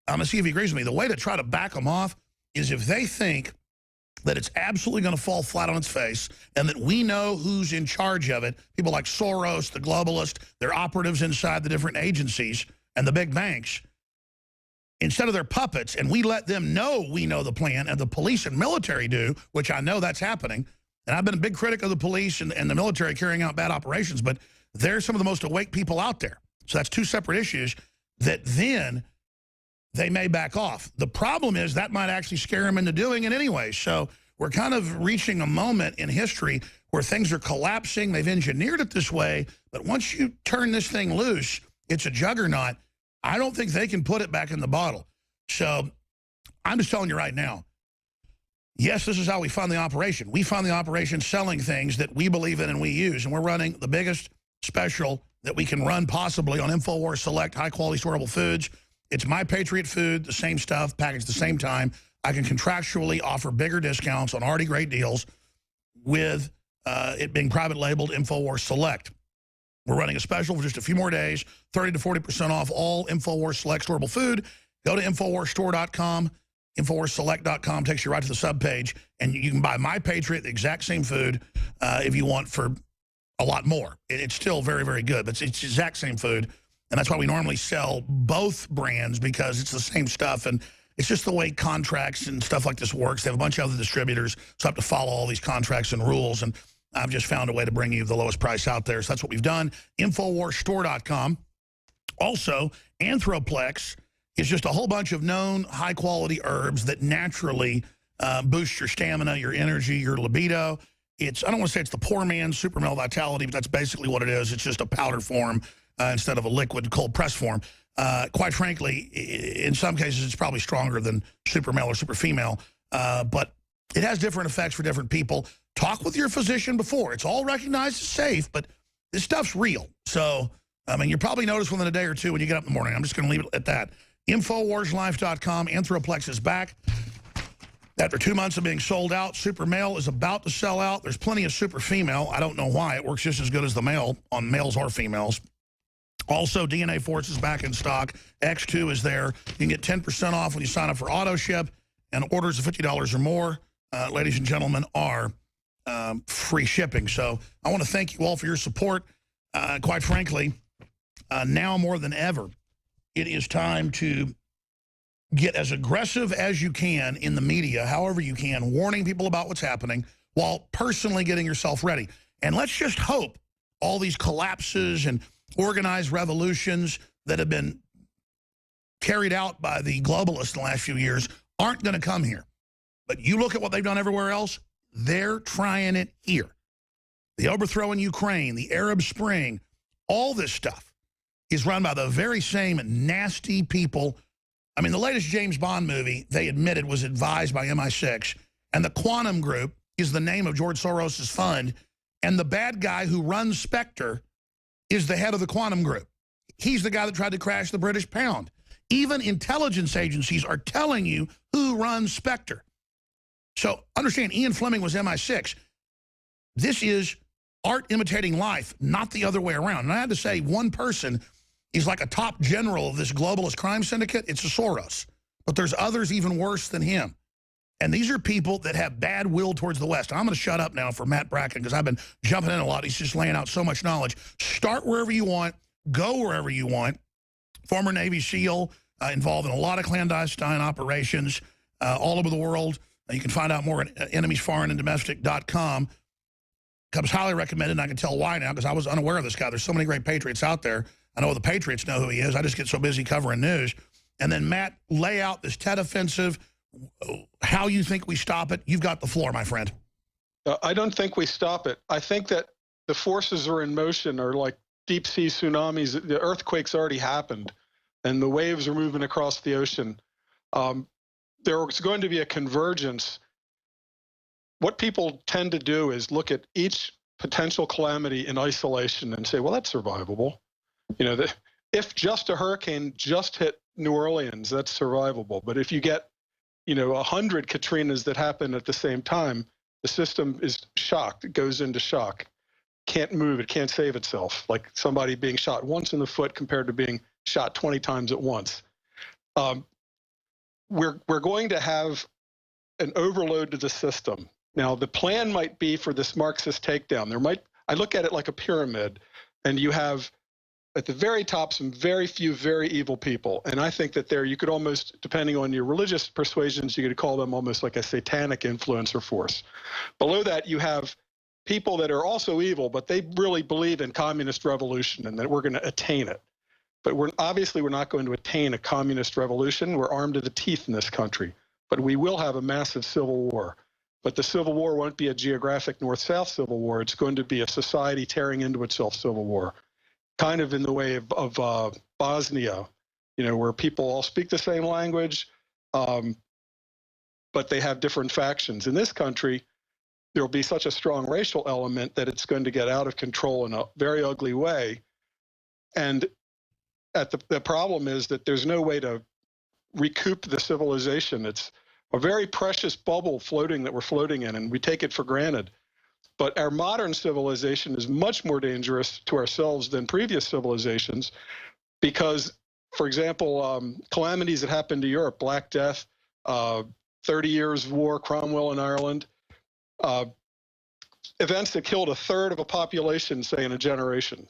I'm going to see if he agrees with me. The way to try to back them off is if they think that it's absolutely going to fall flat on its face and that we know who's in charge of it, people like Soros, the globalist, their operatives inside the different agencies and the big banks, instead of their puppets, and we let them know we know the plan, and the police and military do, which I know that's happening. And I've been a big critic of the police and the military carrying out bad operations, but they're some of the most awake people out there. So that's two separate issues that then they may back off. The problem is that might actually scare them into doing it anyway. So we're kind of reaching a moment in history where things are collapsing. They've engineered it this way, but once you turn this thing loose, it's a juggernaut. I don't think they can put it back in the bottle. So I'm just telling you right now, yes, this is how we fund the operation. We fund the operation selling things that we believe in and we use, and we're running the biggest special that we can run possibly on InfoWars Select high-quality storable foods. It's My Patriot Food, the same stuff, packaged the same time. I can contractually offer bigger discounts on already great deals with it being private labeled InfoWars Select. We're running a special for just a few more days, 30 to 40% off all InfoWars Select storable food. Go to InfoWarsStore.com, InfoWarsSelect.com takes you right to the subpage, and you can buy My Patriot, the exact same food, if you want for a lot more. It's still very, very good, but it's the exact same food, and that's why we normally sell both brands, because it's the same stuff, and it's just the way contracts and stuff like this works. They have a bunch of other distributors, so I have to follow all these contracts and rules, and I've just found a way to bring you the lowest price out there, so that's what we've done. InfoWarsStore.com. Also, Anthroplex is just a whole bunch of known high-quality herbs that naturally boost your stamina, your energy, your libido. I don't want to say it's the poor man's super male vitality, but that's basically what it is. It's just a powder form instead of a liquid cold press form. Quite frankly, in some cases, it's probably stronger than super male or super female, but it has different effects for different people. Talk with your physician before. It's all recognized as safe, but this stuff's real. So, I mean, you'll probably notice within a day or two when you get up in the morning. I'm just going to leave it at that. InfoWarsLife.com. Anthroplex is back. After 2 months of being sold out, Super Male is about to sell out. There's plenty of Super Female. I don't know why. It works just as good as the male on males or females. Also, DNA Force is back in stock. X2 is there. You can get 10% off when you sign up for auto ship, and orders of $50 or more, ladies and gentlemen, are free shipping. So I want to thank you all for your support. Quite frankly, now more than ever, it is time to get as aggressive as you can in the media, however you can, warning people about what's happening while personally getting yourself ready. And let's just hope all these collapses and organized revolutions that have been carried out by the globalists in the last few years aren't going to come here. But you look at what they've done everywhere else, they're trying it here. The overthrow in Ukraine, the Arab Spring, all this stuff is run by the very same nasty people. I mean, the latest James Bond movie, they admitted, was advised by MI6. And the Quantum Group is the name of George Soros' fund. And the bad guy who runs Spectre is the head of the Quantum Group. He's the guy that tried to crash the British pound. Even intelligence agencies are telling you who runs Spectre. So understand, Ian Fleming was MI6. This is art imitating life, not the other way around. And I had to say, one person is like a top general of this globalist crime syndicate. It's a Soros. But there's others even worse than him. And these are people that have bad will towards the West. I'm going to shut up now for Matt Bracken because I've been jumping in a lot. He's just laying out so much knowledge. Start wherever you want. Go wherever you want. Former Navy SEAL, involved in a lot of clandestine operations all over the world. You can find out more at enemiesforeignanddomestic.com. Comes highly recommended, and I can tell why now because I was unaware of this guy. There's so many great patriots out there. I know the patriots know who he is. I just get so busy covering news. And then, Matt, lay out this Tet offensive, how you think we stop it. You've got the floor, my friend. I don't think we stop it. I think that the forces are in motion, are like deep sea tsunamis. The earthquake's already happened, and the waves are moving across the ocean. There's going to be a convergence. What people tend to do is look at each potential calamity in isolation and say, well, that's survivable. You know, if just a hurricane just hit New Orleans, that's survivable. But if you get, 100 Katrinas that happen at the same time, the system is shocked. It goes into shock. Can't move. It can't save itself. Like somebody being shot once in the foot compared to being shot 20 times at once. We're going to have an overload to the system. Now, the plan might be for this Marxist takedown. I look at it like a pyramid, and you have at the very top some very few very evil people. And I think that you could almost, depending on your religious persuasions, you could call them almost like a satanic influencer force. Below that, you have people that are also evil, but they really believe in communist revolution and that we're going to attain it. But we're not going to attain a communist revolution. We're armed to the teeth in this country. But we will have a massive civil war. But the civil war won't be a geographic North-South civil war. It's going to be a society tearing into itself civil war, kind of in the way of Bosnia, where people all speak the same language, but they have different factions. In this country, there will be such a strong racial element that it's going to get out of control in a very ugly way. And the problem is that there's no way to recoup the civilization. a very precious bubble floating that we're floating in, and we take it for granted. But our modern civilization is much more dangerous to ourselves than previous civilizations because, for example, calamities that happened to Europe, Black Death, 30 Years' War, Cromwell in Ireland, events that killed a third of a population, say, in a generation.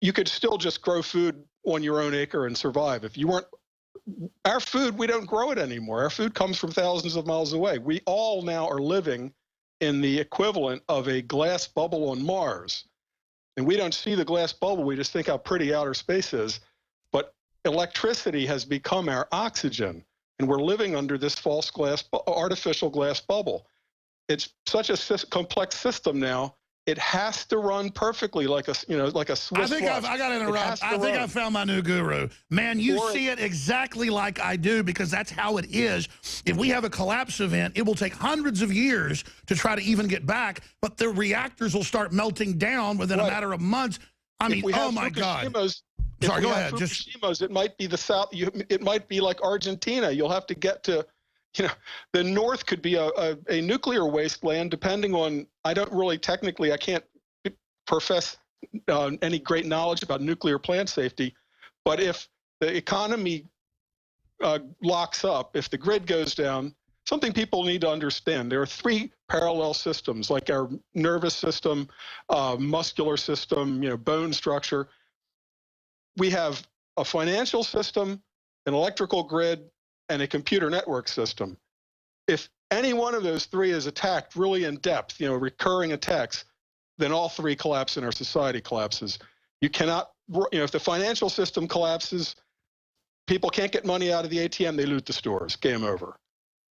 You could still just grow food on your own acre and survive. If you weren't, our food, we don't grow it anymore. Our food comes from thousands of miles away. We all now are living in the equivalent of a glass bubble on Mars. And we don't see the glass bubble, we just think how pretty outer space is. But electricity has become our oxygen, and we're living under this false glass, artificial glass bubble. It's such a complex system now. It has to run perfectly like a, like a Swiss watch. I got to interrupt. I think I found my new guru. Man, you see it exactly like I do because that's how it is. If we have a collapse event, it will take hundreds of years to try to even get back, but the reactors will start melting down within a matter of months. I mean, oh my God. Sorry, go ahead. Fukushima's, it might be the South. It might be like Argentina. You'll have to get to, the North could be a nuclear wasteland, depending on, I don't really technically, I can't profess any great knowledge about nuclear plant safety, but if the economy locks up, if the grid goes down, something people need to understand, there are three parallel systems, like our nervous system, muscular system, bone structure. We have a financial system, an electrical grid, and a computer network system. If any one of those three is attacked really in depth, recurring attacks, then all three collapse and our society collapses. You cannot, if the financial system collapses, people can't get money out of the ATM, they loot the stores, game over.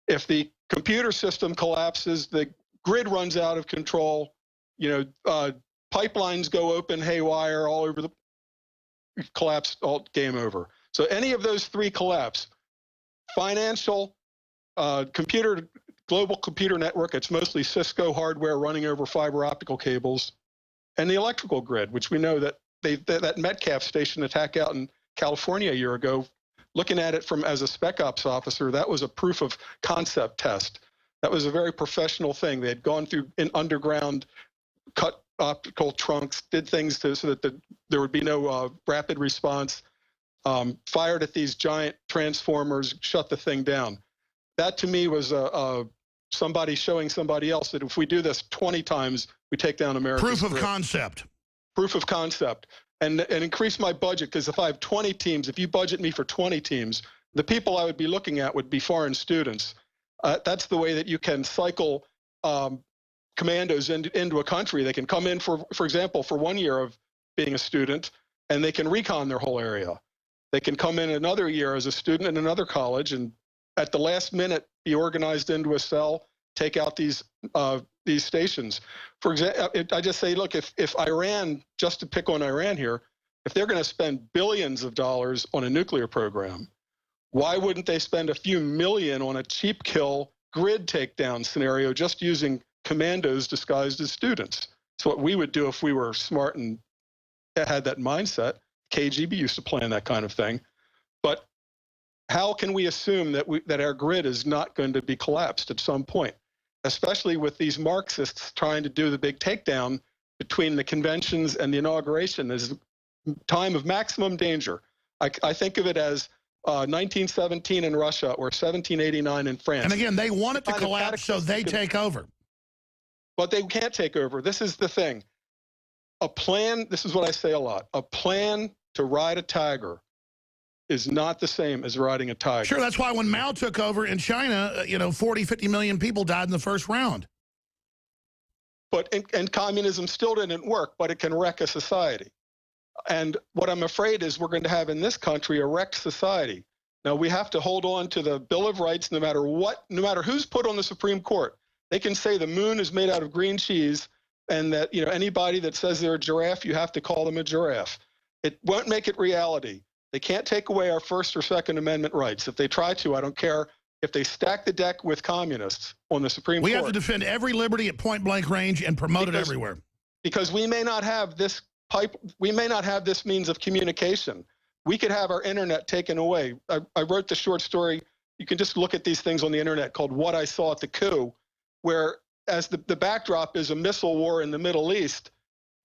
If the computer system collapses, the grid runs out of control, pipelines go open haywire all over the collapse, all game over. So any of those three collapse, financial, global computer network, it's mostly Cisco hardware running over fiber optical cables, and the electrical grid, which we know that that Metcalf station attack out in California a year ago, looking at it as a spec ops officer, that was a proof of concept test. That was a very professional thing. They had gone through an underground, cut optical trunks, did things so that there would be no rapid response, fired at these giant transformers, shut the thing down. That to me was somebody showing somebody else that if we do this 20 times, we take down America's proof of grid. concept. Proof of concept. And increase my budget, because if I have 20 teams, if you budget me for 20 teams, the people I would be looking at would be foreign students. That's the way that you can cycle commandos into a country. They can come in, for example, for 1 year of being a student, and they can recon their whole area. They can come in another year as a student in another college, and at the last minute be organized into a cell, take out these stations. For example, I just say, look, if Iran, just to pick on Iran here, if they're going to spend billions of dollars on a nuclear program, why wouldn't they spend a few million on a cheap kill grid takedown scenario just using commandos disguised as students? It's what we would do if we were smart and had that mindset. KGB used to plan that kind of thing. But how can we assume that our grid is not going to be collapsed at some point, especially with these Marxists trying to do the big takedown between the conventions and the inauguration? Is a time of maximum danger. I think of it as 1917 in Russia or 1789 in France. And again, they want it to collapse so they take over. But they can't take over. This is the thing. A plan, this is what I say a lot, a plan to ride a tiger is not the same as riding a tiger. Sure, that's why when Mao took over in China, 40, 50 million people died in the first round. But and communism still didn't work, but it can wreck a society. And what I'm afraid is we're going to have in this country a wrecked society. Now we have to hold on to the Bill of Rights no matter who's put on the Supreme Court. They can say the moon is made out of green cheese and that anybody that says they're a giraffe, you have to call them a giraffe. It won't make it reality. They can't take away our First or Second Amendment rights. If they try to, I don't care. If they stack the deck with communists on the Supreme Court. We have to defend every liberty at point blank range and promote it everywhere. Because we may not have this we may not have this means of communication. We could have our internet taken away. I wrote the short story you can just look at these things on the internet called What I Saw at the Coup, where as the backdrop is a missile war in the Middle East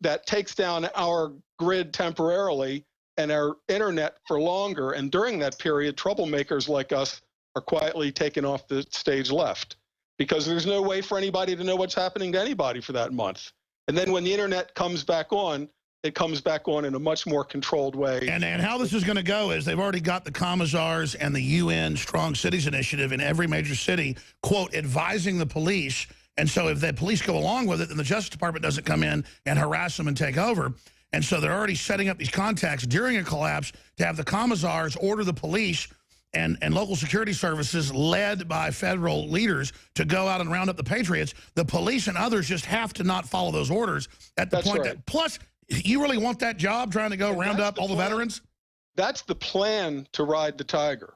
that takes down our grid temporarily and our internet for longer. And during that period, troublemakers like us are quietly taken off the stage left because there's no way for anybody to know what's happening to anybody for that month. And then when the internet comes back on, it comes back on in a much more controlled way. And how this is going to go is they've already got the commissars and the UN Strong Cities Initiative in every major city, quote, advising the police. And so if the police go along with it, then the Justice Department doesn't come in and harass them and take over. And so they're already setting up these contacts during a collapse to have the commissars order the police and local security services led by federal leaders to go out and round up the patriots. The police and others just have to not follow those orders at the That's point right. that, plus, you really want that job trying to go round up all the veterans? That's the plan to ride the tiger.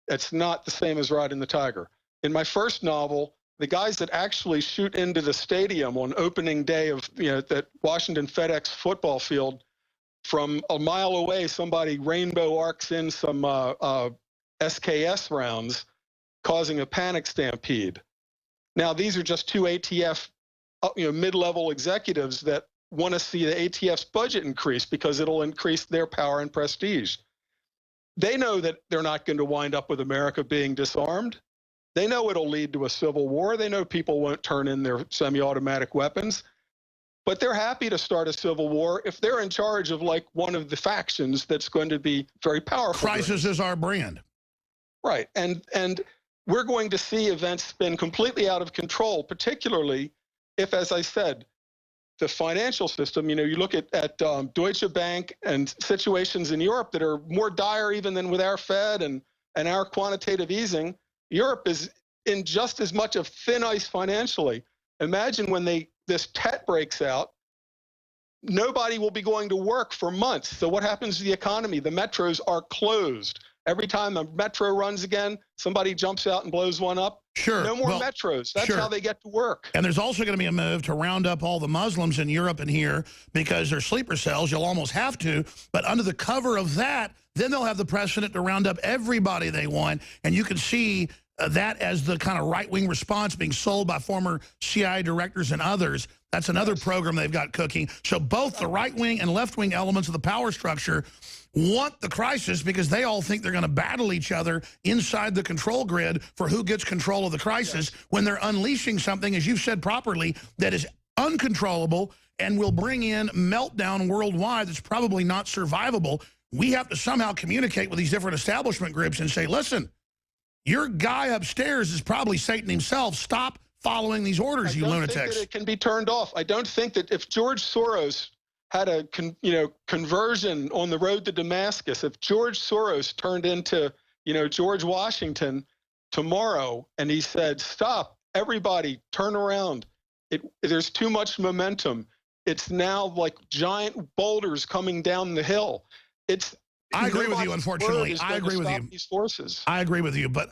It's not the same as riding the tiger. In my first novel, the guys that actually shoot into the stadium on opening day of, that Washington FedEx football field, from a mile away, somebody rainbow arcs in some SKS rounds, causing a panic stampede. Now, these are just two ATF, mid-level executives that want to see the ATF's budget increase because it'll increase their power and prestige. They know that they're not going to wind up with America being disarmed. They know it'll lead to a civil war. They know people won't turn in their semi-automatic weapons. But they're happy to start a civil war if they're in charge of like one of the factions that's going to be very powerful. Crisis is our brand. Right. And we're going to see events spin completely out of control, particularly if, as I said, the financial system, you look at Deutsche Bank and situations in Europe that are more dire even than with our Fed and our quantitative easing. Europe is in just as much of thin ice financially. Imagine when this Tet breaks out, nobody will be going to work for months. So what happens to the economy? The metros are closed. Every time a metro runs again, somebody jumps out and blows one up. Sure. No more metros. That's how they get to work. And there's also going to be a move to round up all the Muslims in Europe and here because they're sleeper cells. You'll almost have to. But under the cover of that, then they'll have the precedent to round up everybody they want. And you can see that as the kind of right-wing response being sold by former CIA directors and others. That's another program they've got cooking. So both the right-wing and left-wing elements of the power structure want the crisis because they all think they're going to battle each other inside the control grid for who gets control of the crisis when they're unleashing something, as you've said properly, that is uncontrollable and will bring in meltdown worldwide that's probably not survivable. We have to somehow communicate with these different establishment groups and say, listen, your guy upstairs is probably Satan himself. Stop following these orders, you lunatics. I don't think that it can be turned off. I don't think that if George Soros had a conversion on the road to Damascus, if George Soros turned into George Washington tomorrow and he said, stop, everybody, turn around. There's too much momentum. It's now like giant boulders coming down the hill. I agree with you, unfortunately. I agree with you. These forces. I agree with you, but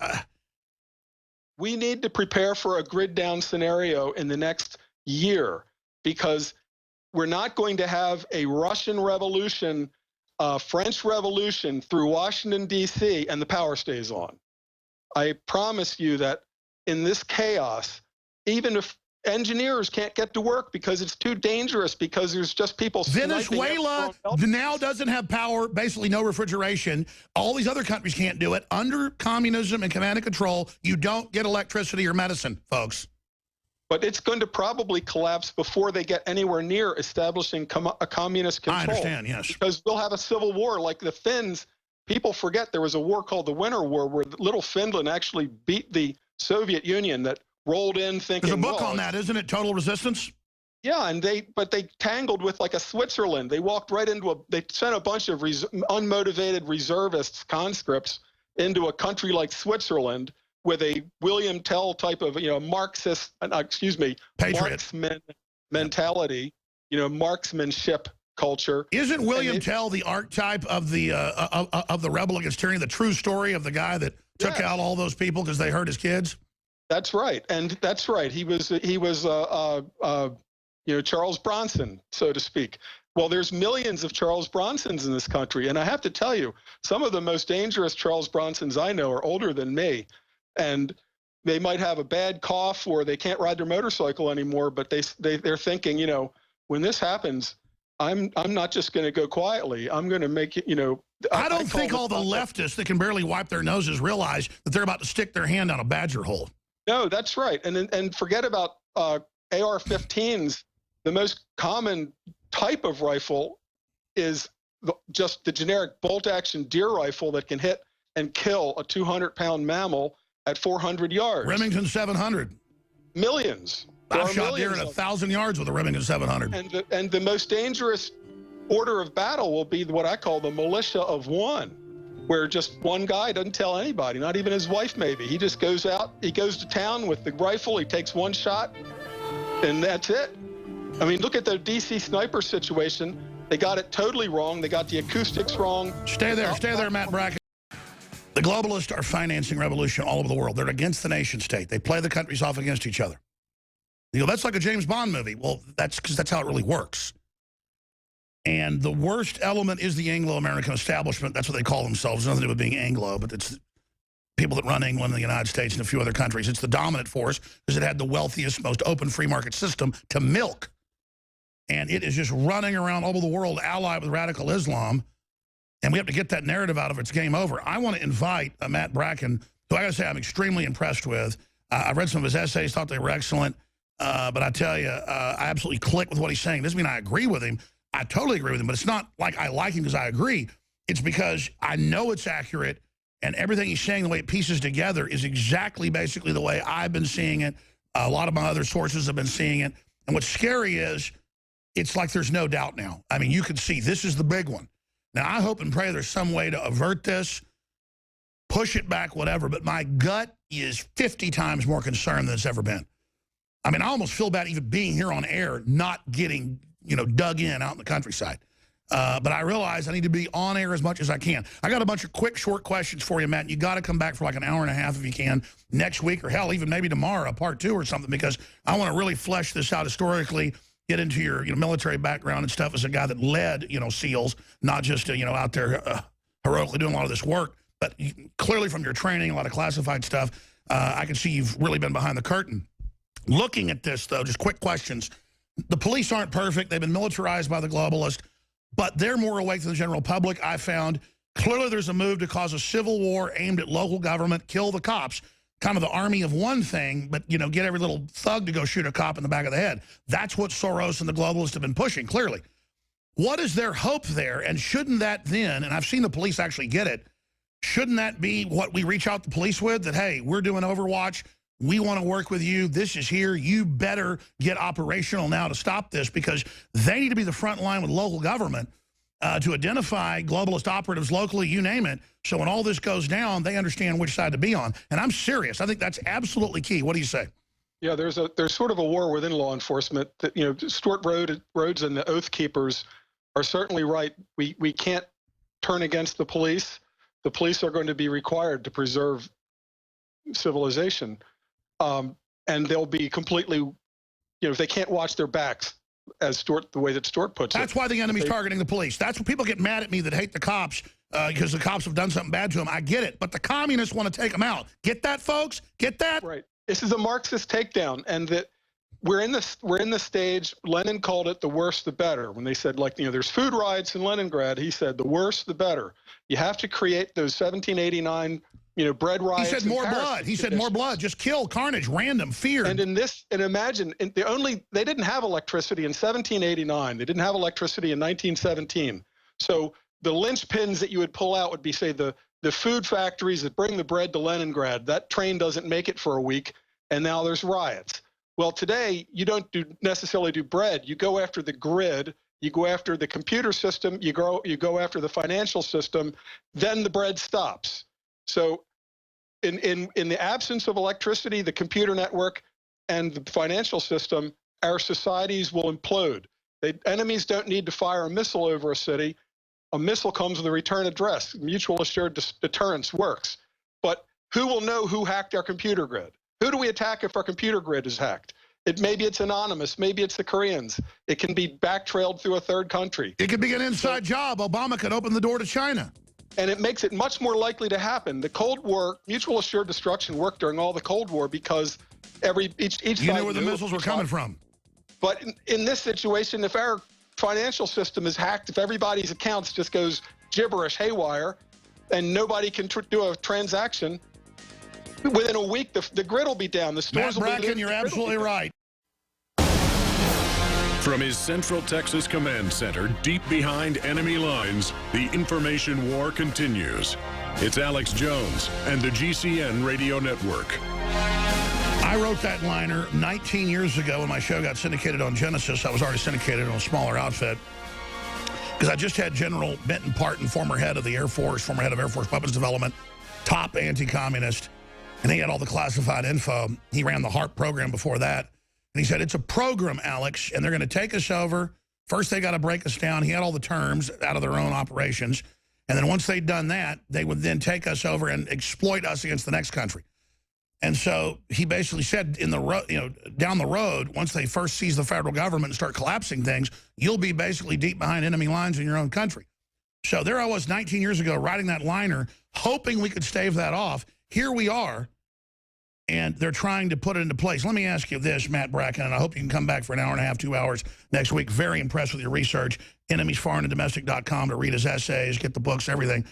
we need to prepare for a grid down scenario in the next year because we're not going to have a Russian revolution, French revolution through Washington, D.C., and the power stays on. I promise you that in this chaos, even if engineers can't get to work because it's too dangerous, because there's just people. Venezuela now doesn't have power, basically no refrigeration. All these other countries can't do it. Under communism and command and control, you don't get electricity or medicine, folks. But it's going to probably collapse before they get anywhere near establishing a communist control. I understand, yes. Because we'll have a civil war like the Finns. People forget there was a war called the Winter War where little Finland actually beat the Soviet Union that rolled in thinking. There's a book on that, isn't it? Total Resistance? Yeah, and they tangled with like a Switzerland. They walked right into they sent a bunch of unmotivated reservists, conscripts, into a country like Switzerland with a William Tell type of, Marxist, Marxman mentality, marksmanship culture. Isn't William Tell the archetype of the rebel against tyranny, the true story of the guy that took out all those people because they hurt his kids? That's right, and that's right. He was Charles Bronson, so to speak. Well, there's millions of Charles Bronsons in this country. And I have to tell you, some of the most dangerous Charles Bronsons I know are older than me. And they might have a bad cough or they can't ride their motorcycle anymore, but they're thinking, you know, when this happens, I'm not just going to go quietly. I'm going to make it, you know. I don't think all the leftists that can barely wipe their noses realize that they're about to stick their hand down a badger hole. No, that's right. And forget about AR-15s. The most common type of rifle is just the generic bolt-action deer rifle that can hit and kill a 200-pound mammal at 400 yards. Remington 700. Millions. I've shot deer at 1,000 yards with a Remington 700. And the most dangerous order of battle will be what I call the militia of one, where just one guy doesn't tell anybody, not even his wife maybe. He just goes out, he goes to town with the rifle, he takes one shot, and that's it. I mean, look at the DC sniper situation. They got it totally wrong. They got the acoustics wrong. Stay there, Matt Bracken. The globalists are financing revolution all over the world. They're against the nation state. They play the countries off against each other. You know, that's like a James Bond movie. Well, that's because that's how it really works. And the worst element is the Anglo-American establishment. That's what they call themselves. Nothing to do with being Anglo, but it's people that run England, the United States, and a few other countries. It's the dominant force because it had the wealthiest, most open free market system to milk. And it is just running around all over the world, allied with radical Islam. And we have to get that narrative out of it's game over. I want to invite Matt Bracken, who I got to say I'm extremely impressed with. I read some of his essays, thought they were excellent. But I tell you, I absolutely click with what he's saying. Doesn't mean I agree with him. I totally agree with him, but it's not like I like him because I agree. It's because I know it's accurate, and everything he's saying, the way it pieces together, is exactly basically the way I've been seeing it. A lot of my other sources have been seeing it. And what's scary is it's like there's no doubt now. I mean, you can see this is the big one. Now, I hope and pray there's some way to avert this, push it back, whatever, but my gut is 50 times more concerned than it's ever been. I mean, I almost feel bad even being here on air, not getting, you know, dug in out in the countryside. But I realize I need to be on air as much as I can. I got a bunch of quick, short questions for you, Matt. You got to come back for like an hour and a half if you can next week, or hell, even maybe tomorrow, part 2 or something, because I want to really flesh this out historically, get into your military background and stuff as a guy that led, SEALs, not just, out there heroically doing a lot of this work, but clearly from your training, a lot of classified stuff, I can see you've really been behind the curtain. Looking at this, though, just quick questions. The police aren't perfect. They've been militarized by the globalists, but they're more awake than the general public, I found. Clearly, there's a move to cause a civil war aimed at local government, kill the cops. Kind of the army of one thing, but, get every little thug to go shoot a cop in the back of the head. That's what Soros and the globalists have been pushing, clearly. What is their hope there? And shouldn't that then, and I've seen the police actually get it, shouldn't that be what we reach out to police with? That, hey, we're doing Overwatch. We want to work with you. This is here. You better get operational now to stop this, because they need to be the front line with local government to identify globalist operatives locally, you name it, so when all this goes down, they understand which side to be on. And I'm serious. I think that's absolutely key. What do you say? Yeah, there's sort of a war within law enforcement. That Stewart Rhodes and the Oath Keepers are certainly right. We can't turn against the police. The police are going to be required to preserve civilization. And they'll be completely, they can't watch their backs, as the way that Stewart puts it. That's why the enemy's targeting the police. That's when people get mad at me that hate the cops because the cops have done something bad to them. I get it, but the communists want to take them out. Get that, folks? Get that? Right. This is a Marxist takedown, and that we're in the stage. Lenin called it the worse the better. When they said, there's food riots in Leningrad, he said the worse the better. You have to create those 1789. Bread riots. He said more blood. He said more blood. Just kill, carnage, random, fear. And imagine, they didn't have electricity in 1789. They didn't have electricity in 1917. So the linchpins that you would pull out would be, say, the food factories that bring the bread to Leningrad. That train doesn't make it for a week, and now there's riots. Well, today you don't necessarily do bread. You go after the grid. You go after the computer system. You go after the financial system. Then the bread stops. So in the absence of electricity, the computer network, and the financial system, our societies will implode. Enemies don't need to fire a missile over a city. A missile comes with a return address. Mutual assured deterrence works. But who will know who hacked our computer grid? Who do we attack if our computer grid is hacked? Maybe it's anonymous. Maybe it's the Koreans. It can be backtrailed through a third country. It could be an inside job. Obama could open the door to China. And it makes it much more likely to happen. The Cold War, mutual assured destruction worked during all the Cold War because each side knew where the missiles were coming from. But in this situation, if our financial system is hacked, if everybody's accounts just goes gibberish, haywire, and nobody can do a transaction, within a week, the grid will be down. The stores Matt will be Bracken, you're absolutely right. From his Central Texas Command Center, deep behind enemy lines, the information war continues. It's Alex Jones and the GCN Radio Network. I wrote that liner 19 years ago when my show got syndicated on Genesis. I was already syndicated on a smaller outfit. Because I just had General Benton Parton, former head of the Air Force, former head of Air Force Weapons Development, top anti-communist, and he had all the classified info. He ran the HARP program before that. And he said, it's a program, Alex, and they're going to take us over. First, they got to break us down. He had all the terms out of their own operations. And then once they'd done that, they would then take us over and exploit us against the next country. And so he basically said, down the road, once they first seize the federal government and start collapsing things, you'll be basically deep behind enemy lines in your own country. So there I was 19 years ago writing that liner, hoping we could stave that off. Here we are. And they're trying to put it into place. Let me ask you this, Matt Bracken, and I hope you can come back for an hour and a half, 2 hours next week. Very impressed with your research. enemiesforeignanddomestic.com to read his essays, get the books, everything.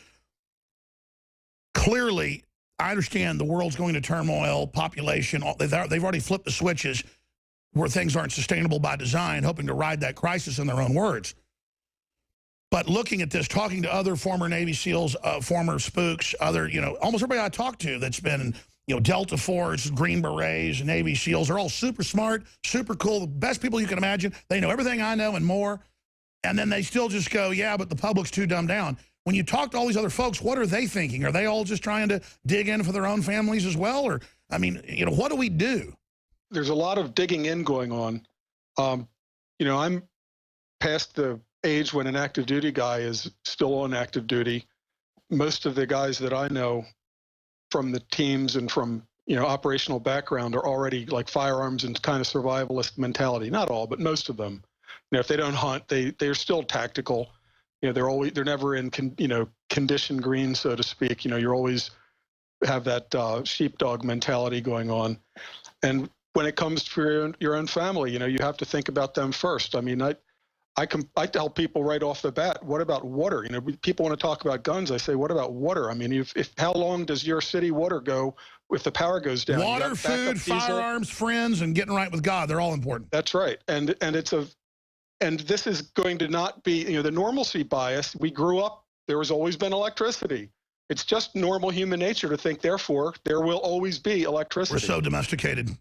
Clearly, I understand the world's going to turmoil, population. They've already flipped the switches where things aren't sustainable by design, hoping to ride that crisis in their own words. But looking at this, talking to other former Navy SEALs, former spooks, almost everybody I talk to that's been... Delta Force, Green Berets, Navy SEALs are all super smart, super cool, the best people you can imagine. They know everything I know and more. And then they still just go, yeah, but the public's too dumbed down. When you talk to all these other folks, what are they thinking? Are they all just trying to dig in for their own families as well? Or, I mean, what do we do? There's a lot of digging in going on. I'm past the age when an active duty guy is still on active duty. Most of the guys that I know from the teams and from, operational background are already like firearms and kind of survivalist mentality. Not all, but most of them. If they don't hunt, they're still tactical. They're never in, condition green, so to speak. You always have that sheepdog mentality going on. And when it comes to your own family, you have to think about them first. I mean, I tell people right off the bat, what about water? People want to talk about guns. I say, what about water? I mean, how long does your city water go if the power goes down? Water, food, firearms, friends, and getting right with God. They're all important. That's right. And this is going to not be, the normalcy bias. We grew up, there has always been electricity. It's just normal human nature to think, therefore, there will always be electricity. We're so domesticated.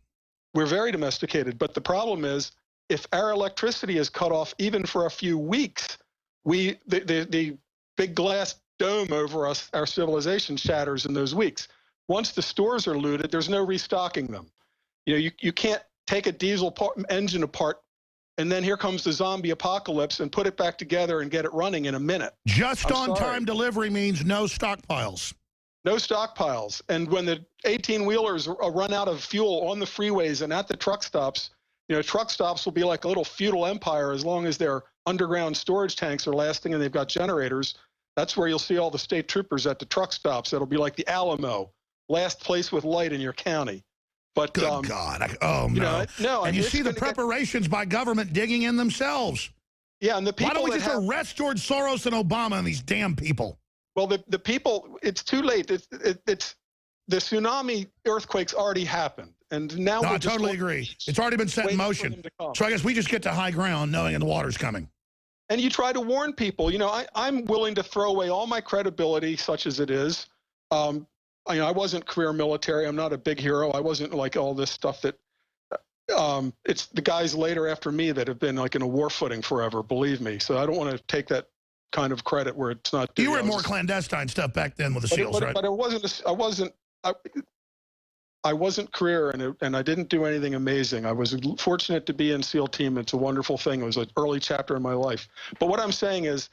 We're very domesticated. But the problem is, if our electricity is cut off even for a few weeks, the big glass dome over us, our civilization shatters in those weeks. Once the stores are looted, there's no restocking them. You can't take a diesel engine apart and then here comes the zombie apocalypse and put it back together and get it running in a minute. Just on time delivery means no stockpiles. No stockpiles. And when the 18-wheelers run out of fuel on the freeways and at the truck stops, truck stops will be like a little feudal empire as long as their underground storage tanks are lasting and they've got generators. That's where you'll see all the state troopers at the truck stops. It'll be like the Alamo, last place with light in your county. But good God! No. And you see the preparations by government digging in themselves. Yeah, and the people. Why don't we just arrest George Soros and Obama and these damn people? Well, the people. It's too late. It's the tsunami earthquakes already happened. And now I totally agree. It's already been set in motion. So I guess we just get to high ground knowing the water's coming. And you try to warn people. I'm willing to throw away all my credibility, such as it is. I wasn't career military. I'm not a big hero. I wasn't like all this stuff that it's the guys later after me that have been like in a war footing forever, believe me. So I don't want to take that kind of credit where it's not due. You were more clandestine stuff back then with the SEALs, right? But I wasn't career, and I didn't do anything amazing. I was fortunate to be in SEAL team. It's a wonderful thing. It was an early chapter in my life. But what I'm saying is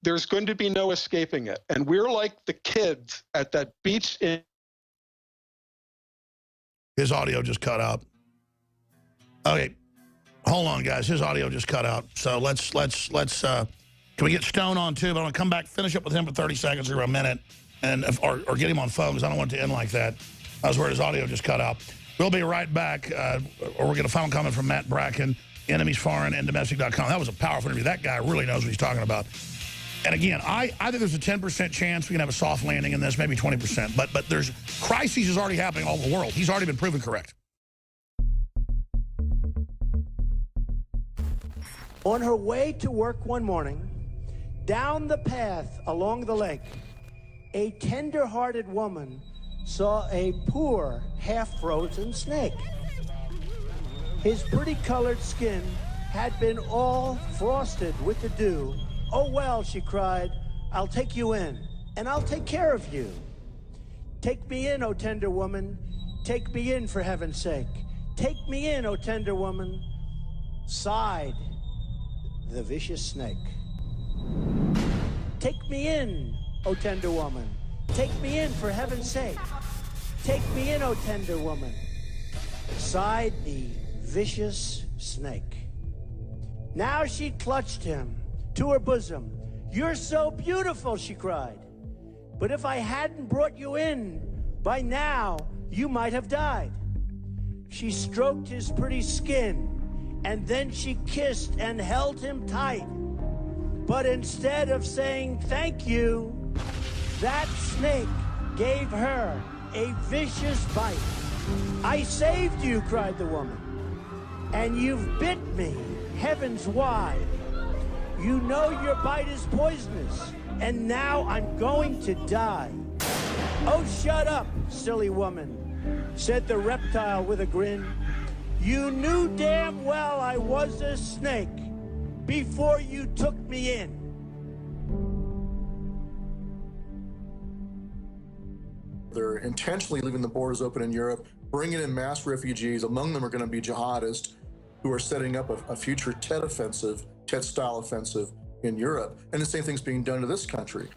there's going to be no escaping it. And we're like the kids at that beach in... His audio just cut out. Okay, hold on, guys. His audio just cut out. So let's can we get Stone on too? But I'm gonna come back, finish up with him for 30 seconds or a minute, and or get him on phone because I don't want it to end like that. I was where his audio just cut out. We'll be right back, or we'll get a final comment from Matt Bracken, enemiesforeignanddomestic.com. That was a powerful interview. That guy really knows what he's talking about. And again, I think there's a 10% chance we can have a soft landing in this, maybe 20%. But there's crises is already happening all over the world. He's already been proven correct. On her way to work one morning, down the path along the lake, a tender-hearted woman saw a poor, half-frozen snake. His pretty-colored skin had been all frosted with the dew. "Oh, well," she cried, "I'll take you in, and I'll take care of you. Take me in, O tender woman. Take me in, for heaven's sake. Take me in, O tender woman," sighed the vicious snake. "Take me in, O tender woman. Take me in, for heaven's sake. Take me in, O tender woman," sighed the vicious snake. Now she clutched him to her bosom. "You're so beautiful," she cried. "But if I hadn't brought you in, by now you might have died." She stroked his pretty skin, and then she kissed and held him tight. But instead of saying thank you, that snake gave her a vicious bite. "I saved you," cried the woman, "and you've bit me, heavens wide. You know your bite is poisonous, and now I'm going to die." "Oh, shut up, silly woman," said the reptile with a grin. "You knew damn well I was a snake before you took me in." They're intentionally leaving the borders open in Europe, bringing in mass refugees. Among them are going to be jihadists who are setting up a future Tet offensive, Tet-style offensive in Europe. And the same thing's being done to this country.